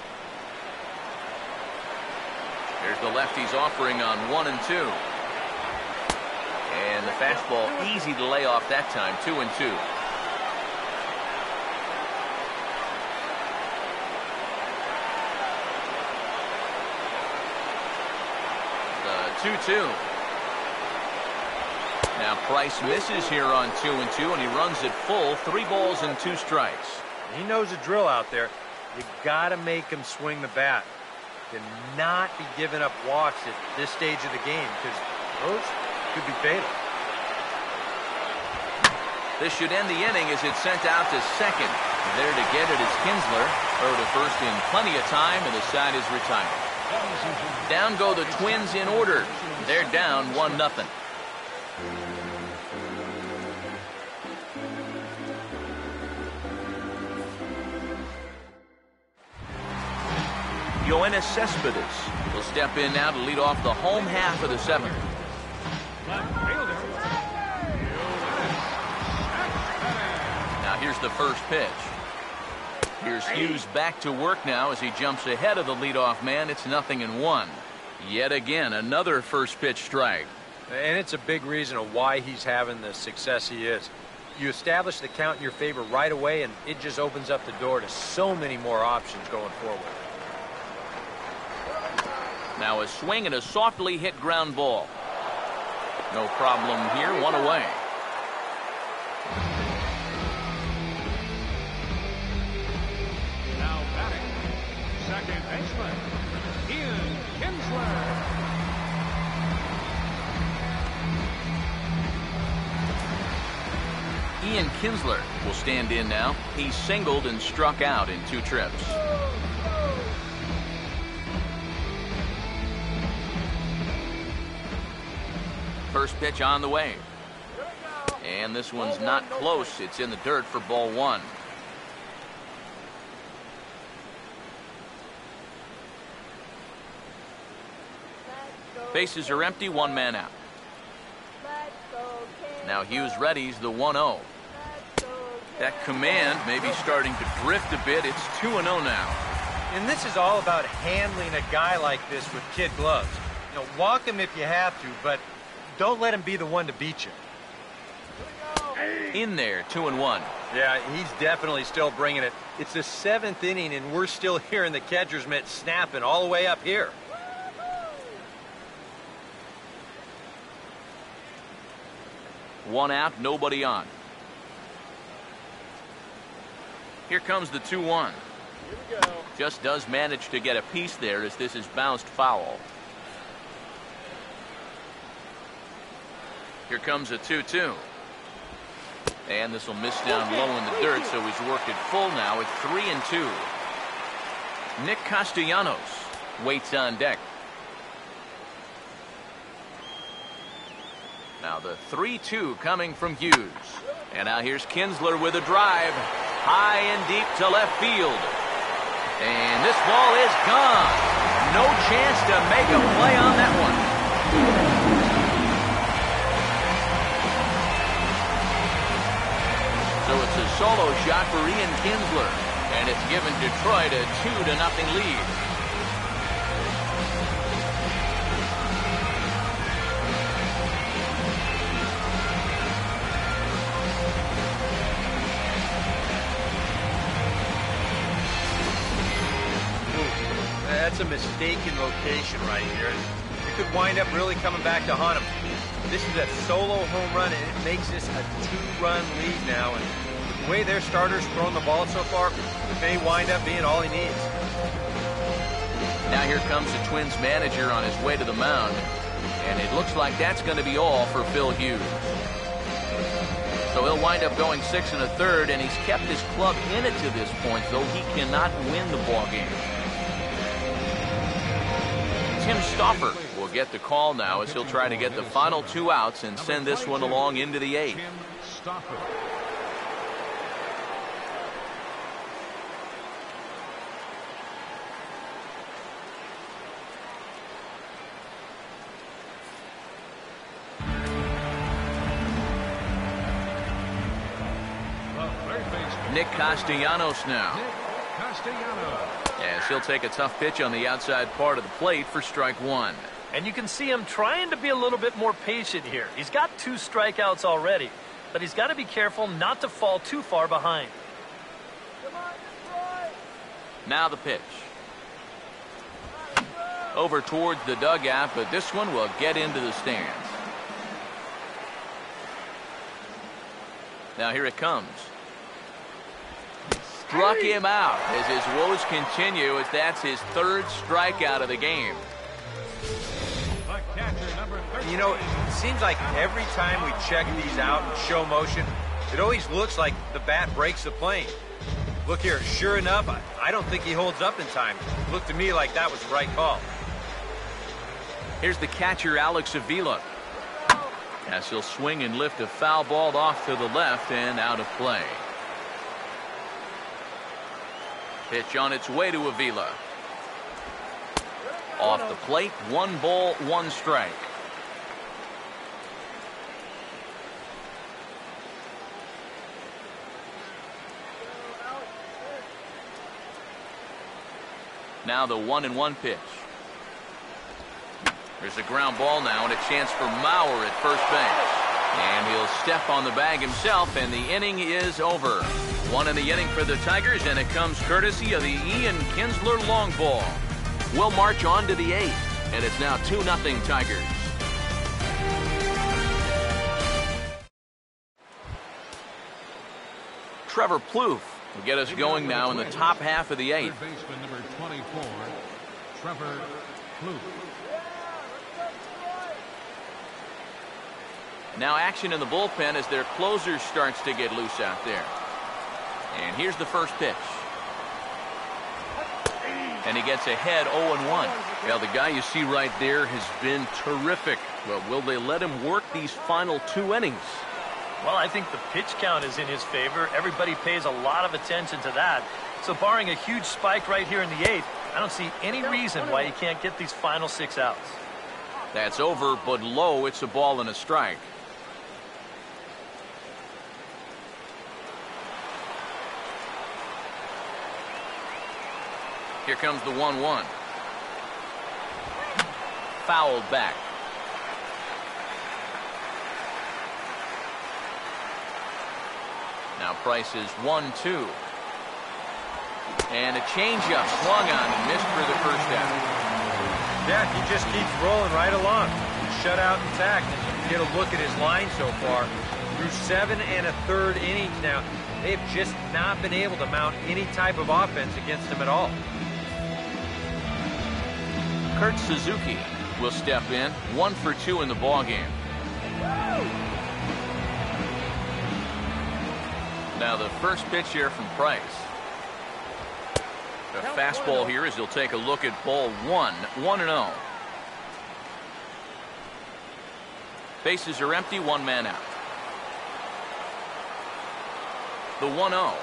Here's the lefty's offering on 1-2. And the fastball easy to lay off that time, 2-2. The 2-2. Now Price misses here on 2-2, and he runs it full, 3 balls and 2 strikes. He knows the drill out there. You got to make him swing the bat. To not be giving up walks at this stage of the game, because those could be fatal. This should end the inning as it's sent out to second. There to get it is Kinsler. Throw to first in plenty of time, and the side is retired. Down go the Twins in order. They're down 1-0. Yoenis Cespedes will step in now to lead off the home half of the 7th. Now here's the first pitch. Here's Hughes back to work now as he jumps ahead of the leadoff man. It's 0-1. Yet again, another first pitch strike. And it's a big reason of why he's having the success he is. You establish the count in your favor right away, and it just opens up the door to so many more options going forward. Now a swing and a softly hit ground ball. No problem here, 1 away. Now batting, second baseman, Ian Kinsler. Ian Kinsler will stand in now. He's singled and struck out in 2 trips. First pitch on the way. And this one's not close. It's in the dirt for ball 1. Let's go Bases are empty, one man out. Now Hughes readies the 1-0. That command may be starting to drift a bit. It's 2-0 now. And this is all about handling a guy like this with kid gloves. You know, walk him if you have to, but don't let him be the one to beat you. In there, 2-1. Yeah, he's definitely still bringing it. It's the 7th inning, and we're still hearing the catcher's mitt snapping all the way up here. One out, nobody on. Here comes the 2-1. Just does manage to get a piece there as this is bounced foul. Here comes a 2-2. And this will miss down low in the dirt, so he's worked it full now at 3-2. Nick Castellanos waits on deck. Now the 3-2 coming from Hughes. And now here's Kinsler with a drive. High and deep to left field. And this ball is gone. No chance to make a play on that one. So it's a solo shot for Ian Kinsler. And it's given Detroit a 2-0 lead. That's a mistaken location right here. It could wind up really coming back to haunt him. This is a solo home run, and it makes this a 2-run lead now. And the way their starter's thrown the ball so far, it may wind up being all he needs. Now here comes the Twins manager on his way to the mound. And it looks like that's going to be all for Phil Hughes. So he'll wind up going 6 1/3, and he's kept his club in it to this point, though he cannot win the ball game. Tim Stauffer will get the call now as he'll try to get the final 2 outs and send this one along into the 8th. Nick Castellanos now. As he'll take a tough pitch on the outside part of the plate for strike 1. And you can see him trying to be a little bit more patient here. He's got 2 strikeouts already, but he's got to be careful not to fall too far behind. Now the pitch. Over towards the dugout, but this one will get into the stands. Now here it comes. Struck him out as his woes continue, as that's his 3rd strikeout of the game. You know, it seems like every time we check these out in show motion, it always looks like the bat breaks the plane. Look here, sure enough, I don't think he holds up in time. It looked to me like that was the right call. Here's the catcher, Alex Avila. As he'll swing and lift a foul ball off to the left and out of play. Pitch on its way to Avila. Off the plate, 1 ball, 1 strike. Now the 1-1 pitch. There's a ground ball now and a chance for Mauer at first base. And he'll step on the bag himself, and the inning is over. 1 in the inning for the Tigers, and it comes courtesy of the Ian Kinsler long ball. We'll march on to the 8th, and it's now 2-0 Tigers. Trevor Plouffe will get us going now in the top half of the 8th. Baseman number 24, Trevor Plouffe. Now action in the bullpen as their closer starts to get loose out there. And here's the first pitch. And he gets ahead 0-1. Well, the guy you see right there has been terrific. Well, will they let him work these final 2 innings? Well, I think the pitch count is in his favor. Everybody pays a lot of attention to that. So barring a huge spike right here in the 8th, I don't see any reason why he can't get these final 6 outs. That's over, but low. It's a ball and a strike. Here comes the 1-1. Fouled back. Now Price is 1-2. And a changeup swung on and missed for the first out. Yeah, he just keeps rolling right along. Shutout intact, and you can get a look at his line so far. Through 7 1/3 innings now, they've just not been able to mount any type of offense against him at all. Kurt Suzuki will step in, 1 for 2 in the ballgame. Now the first pitch here from Price. A fastball here as he'll take a look at ball 1, 1-0. Bases are empty, 1 man out. The 1-0.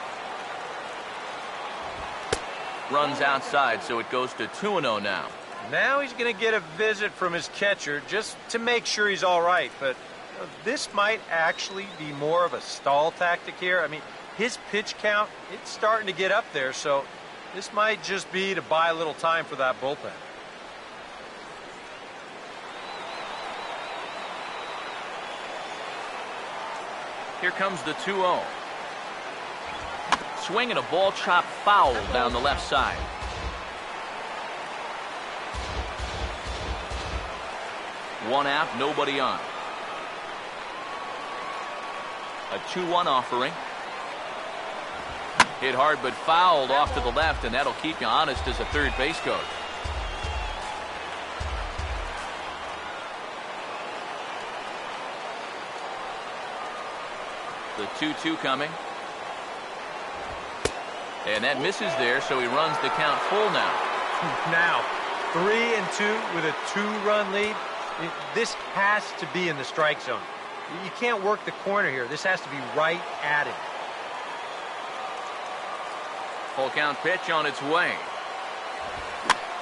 Runs outside, so it goes to 2-0 now. Now he's going to get a visit from his catcher just to make sure he's all right. But this might actually be more of a stall tactic here. I mean, his pitch count, it's starting to get up there, so this might just be to buy a little time for that bullpen. Here comes the 2-0. Swing and a ball chopped foul down the left side. One out, nobody on. A 2-1 offering. Hit hard but fouled off to the left, and that'll keep you honest as a third base coach. The 2-2 coming. And that misses there, so he runs the count full now. Now, 3-2 with a 2-run lead. This has to be in the strike zone. You can't work the corner here. This has to be right at it. Full count pitch on its way.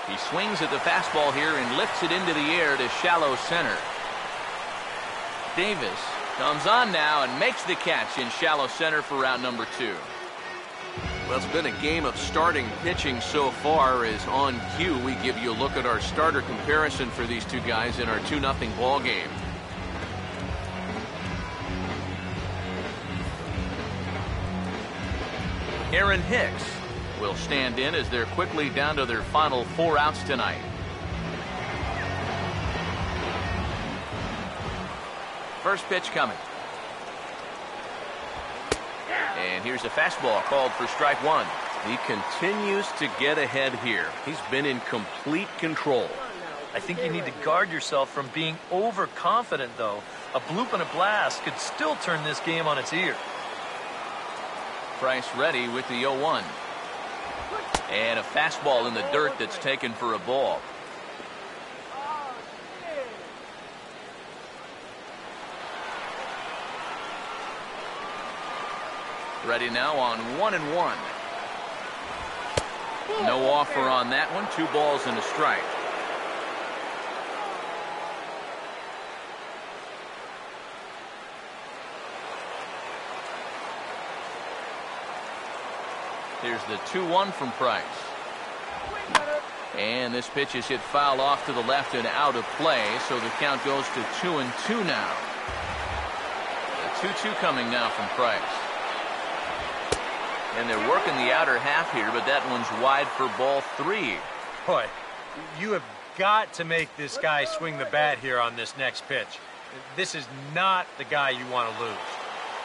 He swings at the fastball here and lifts it into the air to shallow center. Davis comes on now and makes the catch in shallow center for round number 2. Well, it's been a game of starting pitching so far. As on cue, we give you a look at our starter comparison for these two guys in our 2-0 ball game. Aaron Hicks will stand in as they're quickly down to their final 4 outs tonight. First pitch coming. And here's a fastball called for strike 1. He continues to get ahead here. He's been in complete control. I think you need to guard yourself from being overconfident, though. A bloop and a blast could still turn this game on its ear. Price ready with the 0-1. And a fastball in the dirt that's taken for a ball. Ready now on 1-1. No offer on that one. 2 balls and a strike. Here's the 2-1 from Price. And this pitch is hit foul off to the left and out of play, so the count goes to 2-2 now. The 2-2 coming now from Price. And they're working the outer half here, but that one's wide for ball 3. Boy, you have got to make this guy swing the bat here on this next pitch. This is not the guy you want to lose.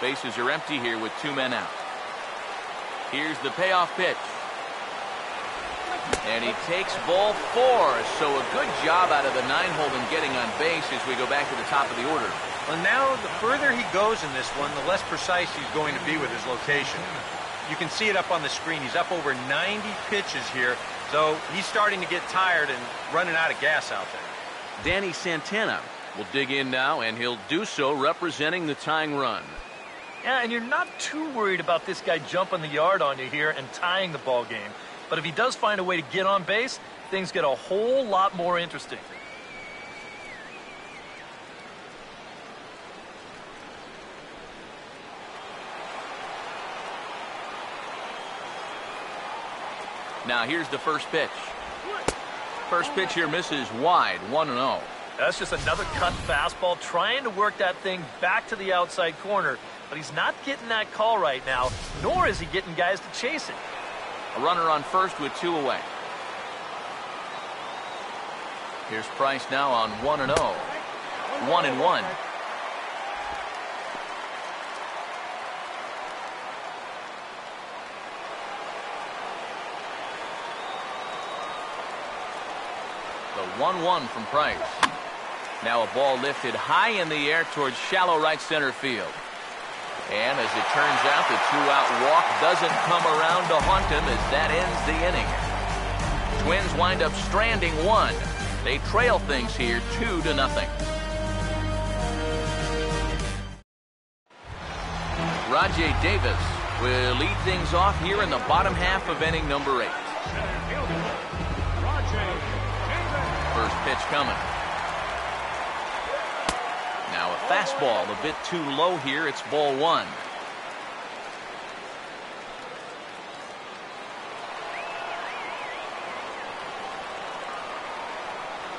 Bases are empty here with 2 men out. Here's the payoff pitch. And he takes ball 4. So a good job out of the 9-hole in getting on base as we go back to the top of the order. Well, now the further he goes in this one, the less precise he's going to be with his location. You can see it up on the screen. He's up over 90 pitches here, so he's starting to get tired and running out of gas out there. Danny Santana will dig in now, and he'll do so representing the tying run. Yeah, and you're not too worried about this guy jumping the yard on you here and tying the ball game. But if he does find a way to get on base, things get a whole lot more interesting. Now here's the first pitch. First pitch here misses wide, 1-0. That's just another cut fastball, trying to work that thing back to the outside corner. But he's not getting that call right now, nor is he getting guys to chase it. A runner on first with 2 away. Here's Price now on 1-0. 1-1. The 1-1 from Price. Now a ball lifted high in the air towards shallow right center field. And as it turns out, the 2-out walk doesn't come around to haunt him as that ends the inning. Twins wind up stranding 1. They trail things here 2-0. Rajay Davis will lead things off here in the bottom half of inning number 8. First pitch coming. Now a fastball a bit too low here. It's ball 1.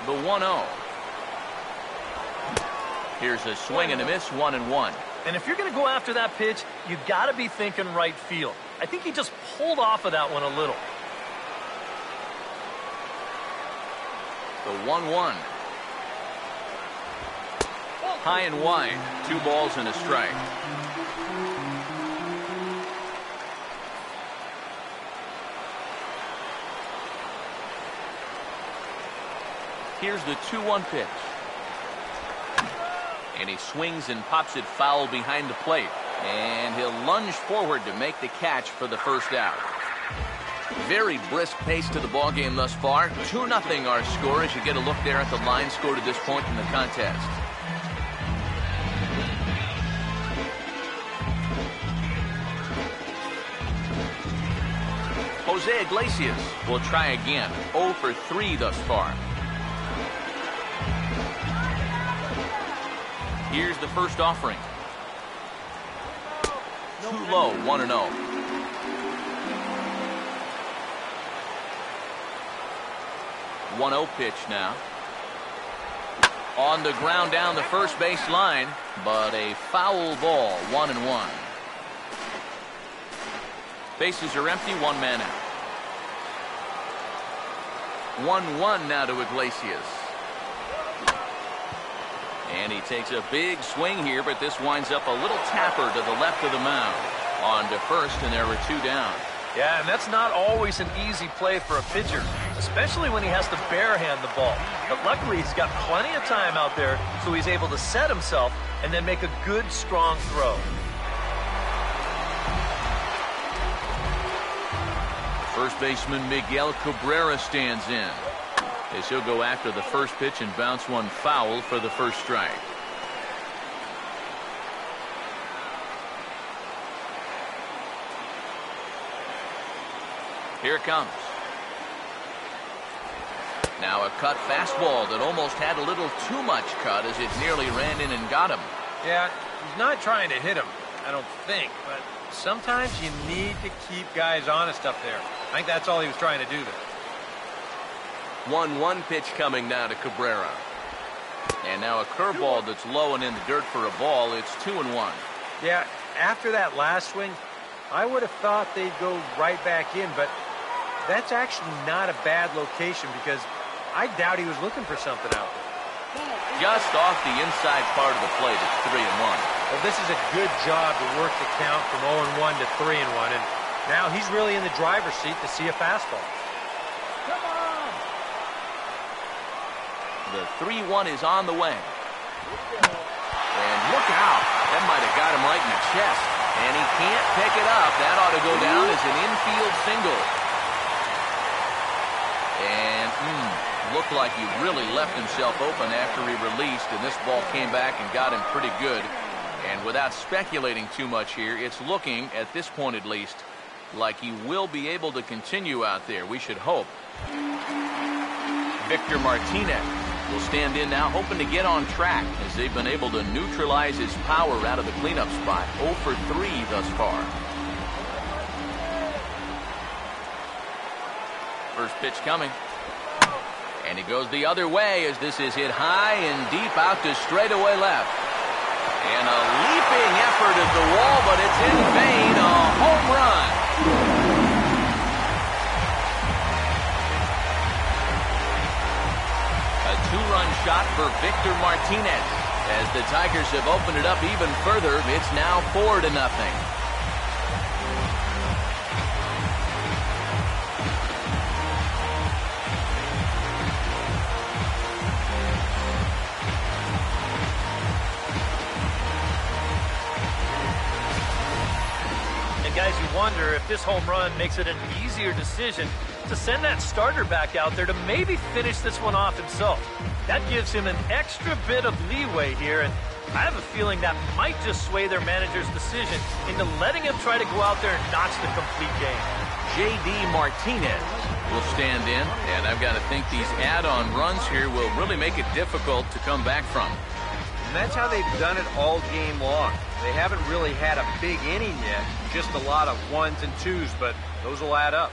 The 1-0. Here's a swing and a miss, 1-1. And if you're going to go after that pitch, you got to be thinking right field. I think he just pulled off of that one a little. The 1-1. High and wide. 2 balls and a strike. Here's the 2-1 pitch. And he swings and pops it foul behind the plate. And he'll lunge forward to make the catch for the first out. Very brisk pace to the ball game thus far. 2-0 our score as you get a look there at the line score to this point in the contest. Jose Iglesias will try again. 0 for 3 thus far. Here's the first offering. Too low, 1-0. 1-0 pitch now. On the ground down the first base line, but a foul ball, 1-1. Bases are empty, 1 man out. 1-1 now to Iglesias. And he takes a big swing here, but this winds up a little tapper to the left of the mound. On to first, and there were 2 down. Yeah, and that's not always an easy play for a pitcher, especially when he has to barehand the ball. But luckily, he's got plenty of time out there, so he's able to set himself and then make a good, strong throw. First baseman Miguel Cabrera stands in, as he'll go after the first pitch and bounce one foul for the first strike. Here it comes. Now a cut fastball that almost had a little too much cut as it nearly ran in and got him. Yeah, he's not trying to hit him, I don't think, but sometimes you need to keep guys honest up there. I think that's all he was trying to do there. 1-1 pitch coming now to Cabrera. And now a curveball that's low and in the dirt for a ball. It's 2-1. Yeah, after that last swing, I would have thought they'd go right back in, but that's actually not a bad location because I doubt he was looking for something out there. Just off the inside part of the plate, it's 3-1. Well, this is a good job to work the count from 0-1 to 3-1, and now he's really in the driver's seat to see a fastball. Come on! The 3-1 is on the way. And look out. That might have got him right in the chest. And he can't pick it up. That ought to go down as an infield single. And looked like he really left himself open after he released, and this ball came back and got him pretty good. And without speculating too much here, it's looking, at this point at least, like he will be able to continue out there. We should hope. Victor Martinez will stand in now, hoping to get on track as they've been able to neutralize his power out of the cleanup spot. 0 for 3 thus far. First pitch coming. And he goes the other way as this is hit high and deep out to straightaway left. And a leaping effort at the wall, but it's in vain. A home run. A two-run shot for Victor Martinez. As the Tigers have opened it up even further, it's now 4-0. Guys, you wonder if this home run makes it an easier decision to send that starter back out there to maybe finish this one off himself. That gives him an extra bit of leeway here, and I have a feeling that might just sway their manager's decision into letting him try to go out there and notch the complete game. J.D. Martinez will stand in, and I've got to think these add-on runs here will really make it difficult to come back from. And that's how they've done it all game long. They haven't really had a big inning yet, just a lot of 1s and 2s, but those will add up.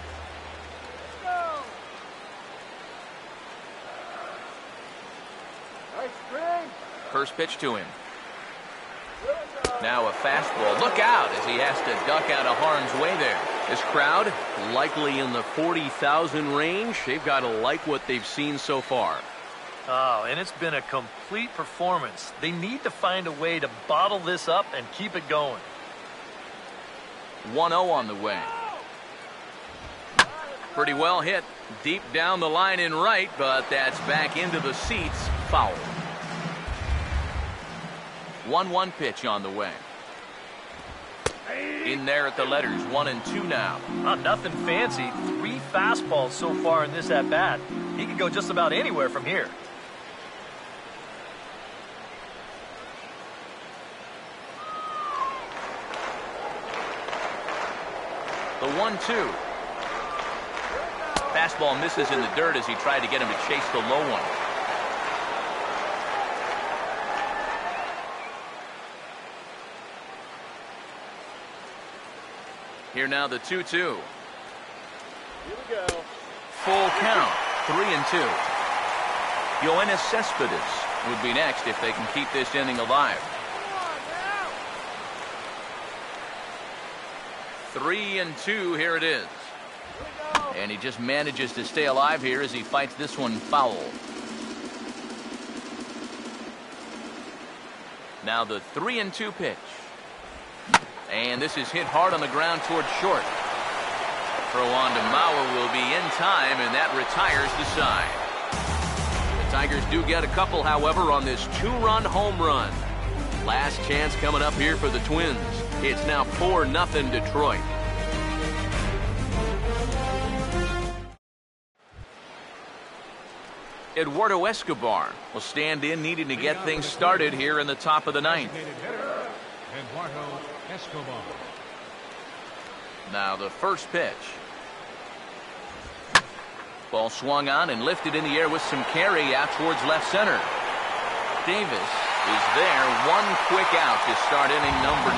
First pitch to him. Now a fastball. Look out as he has to duck out of harm's way there. This crowd, likely in the 40,000 range, they've got to like what they've seen so far. Oh, and it's been a complete performance. They need to find a way to bottle this up and keep it going. 1-0 on the way. Pretty well hit. Deep down the line in right, but that's back into the seats. Foul. 1-1 pitch on the way. In there at the letters, 1-2 now. Nothing fancy. 3 fastballs so far in this at-bat. He could go just about anywhere from here. The 1-2. Fastball misses in the dirt as he tried to get him to chase the low one. Here now the 2-2. Here we go. Full count, 3-2. Yoenis Cespedes would be next if they can keep this inning alive. 3-2, here it is. And he just manages to stay alive here as he fights this one foul. Now the 3-2 pitch. And this is hit hard on the ground towards short. Throw on to Mauer will be in time, and that retires the side. The Tigers do get a couple, however, on this 2-run home run. Last chance coming up here for the Twins. It's now 4-0 Detroit. Eduardo Escobar will stand in, needing to get things started here in the top of the ninth. Eduardo Escobar. Now the first pitch. Ball swung on and lifted in the air with some carry out towards left center. Davis is there. One quick out to start inning number 9.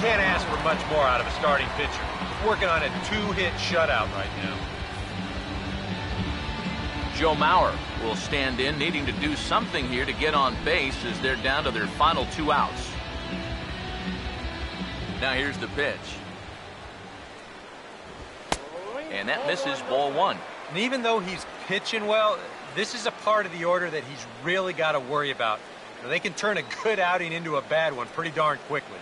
Can't ask for much more out of a starting pitcher. Working on a 2-hit shutout right now. Joe Mauer will stand in, needing to do something here to get on base as they're down to their final 2 outs. Now here's the pitch. And that misses, ball 1. And even though he's pitching well, this is a part of the order that he's really got to worry about. Now, they can turn a good outing into a bad one pretty darn quickly.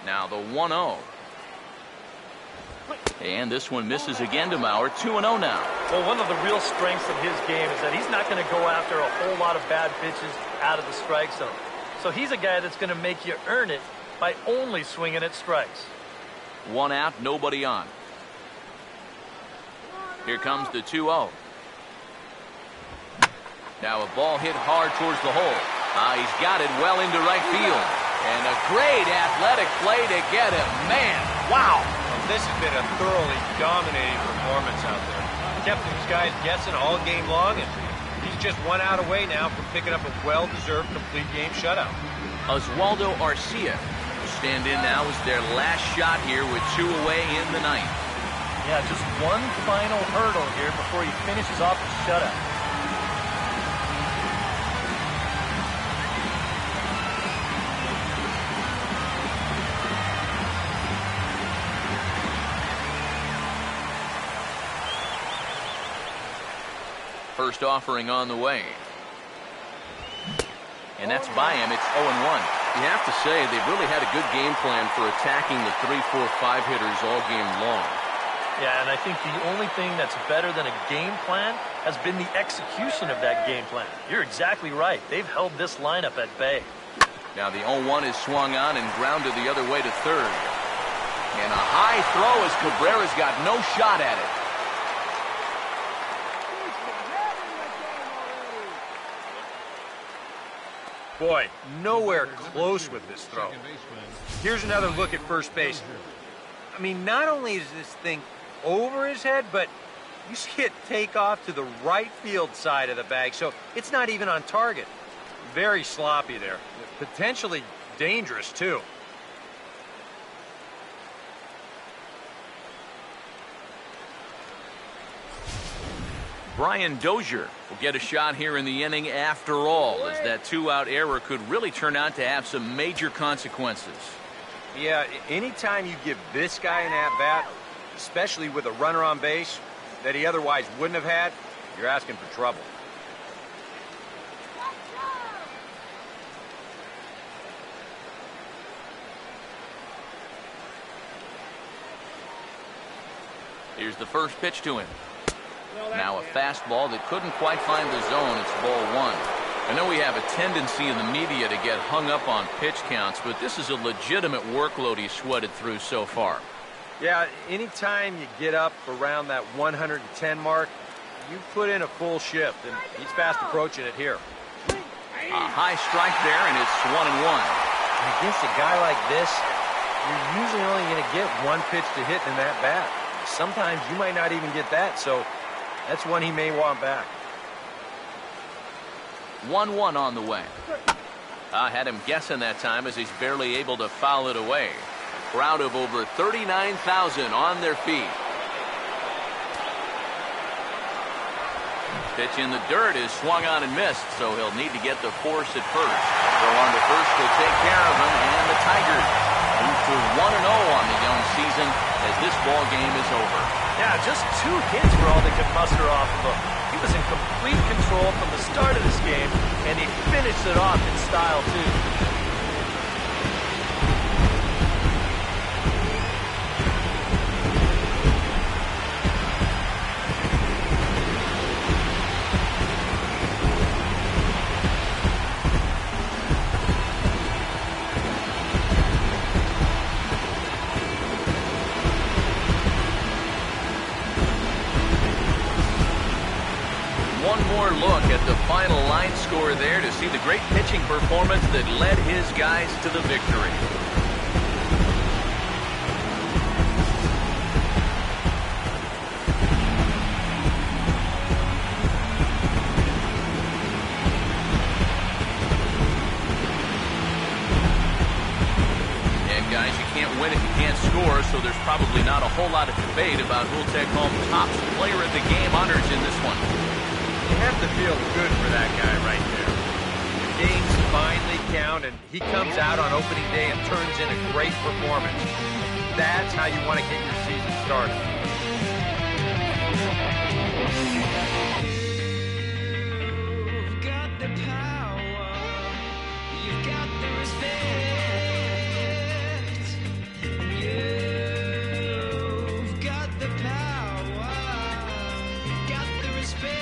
Now the 1-0. And this one misses again to Mauer. 2-0 now. Well, one of the real strengths of his game is that he's not going to go after a whole lot of bad pitches out of the strike zone. So he's a guy that's going to make you earn it by only swinging at strikes. 1 out, nobody on. Here comes the 2-0. Now a ball hit hard towards the hole. He's got it well into right field. And a great athletic play to get him. Man, wow. This has been a thoroughly dominating performance out there. Kept these guys guessing all game long, and he's just 1 out away now from picking up a well-deserved complete game shutout. Oswaldo Arcia will stand in now as their last shot here with 2 away in the ninth. Yeah, just one final hurdle here before he finishes off the shutout. First offering on the way. And that's by him. It's 0-1. You have to say they've really had a good game plan for attacking the 3, 4, 5 hitters all game long. Yeah, and I think the only thing that's better than a game plan has been the execution of that game plan. You're exactly right. They've held this lineup at bay. Now the 0-1 is swung on and grounded the other way to third. And a high throw as Cabrera's got no shot at it. Boy, nowhere close with this throw. Here's another look at first base. I mean, not only is this thing over his head, but you see it take off to the right field side of the bag, so it's not even on target. Very sloppy there. Potentially dangerous, too. Brian Dozier will get a shot here in the inning after all, as that 2-out error could really turn out to have some major consequences. Yeah, anytime you give this guy an at-bat, especially with a runner on base that he otherwise wouldn't have had, you're asking for trouble. Here's the first pitch to him. Now a fastball that couldn't quite find the zone. It's ball 1. I know we have a tendency in the media to get hung up on pitch counts, but this is a legitimate workload he's sweated through so far. Yeah, anytime you get up around that 110 mark, you put in a full shift, and he's fast approaching it here. A high strike there, and it's 1-1. Against a guy like this, you're usually only going to get one pitch to hit in that bat. Sometimes you might not even get that, so that's one he may want back. 1-1 on the way. I had him guessing that time as he's barely able to foul it away. Crowd of over 39,000 on their feet. Pitch in the dirt is swung on and missed, so he'll need to get the force at first. Throw on to first will take care of him, and the Tigers move to 1-0 on the young season as this ball game is over. Yeah, just 2 hits were all they could muster off of him. He was in complete control from the start of this game, and he finished it off in style, too. Look at the final line score there to see the great pitching performance that led his guys to the victory. And guys, you can't win if you can't score, so there's probably not a whole lot of debate about who'll take home top player of the game honors in this one. You have to feel good for that guy right there. The games finally count, and he comes out on opening day and turns in a great performance. That's how you want to get your season started. You've got the power. You've got the respect. You've got the power. You've got the respect.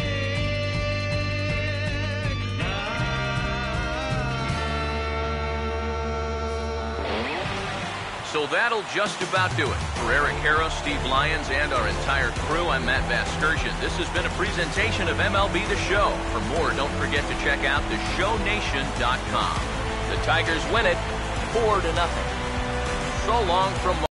So that'll just about do it. For Eric Harrow, Steve Lyons, and our entire crew, I'm Matt Vasgersian. This has been a presentation of MLB The Show. For more, don't forget to check out theshownation.com. The Tigers win it 4-0. So long from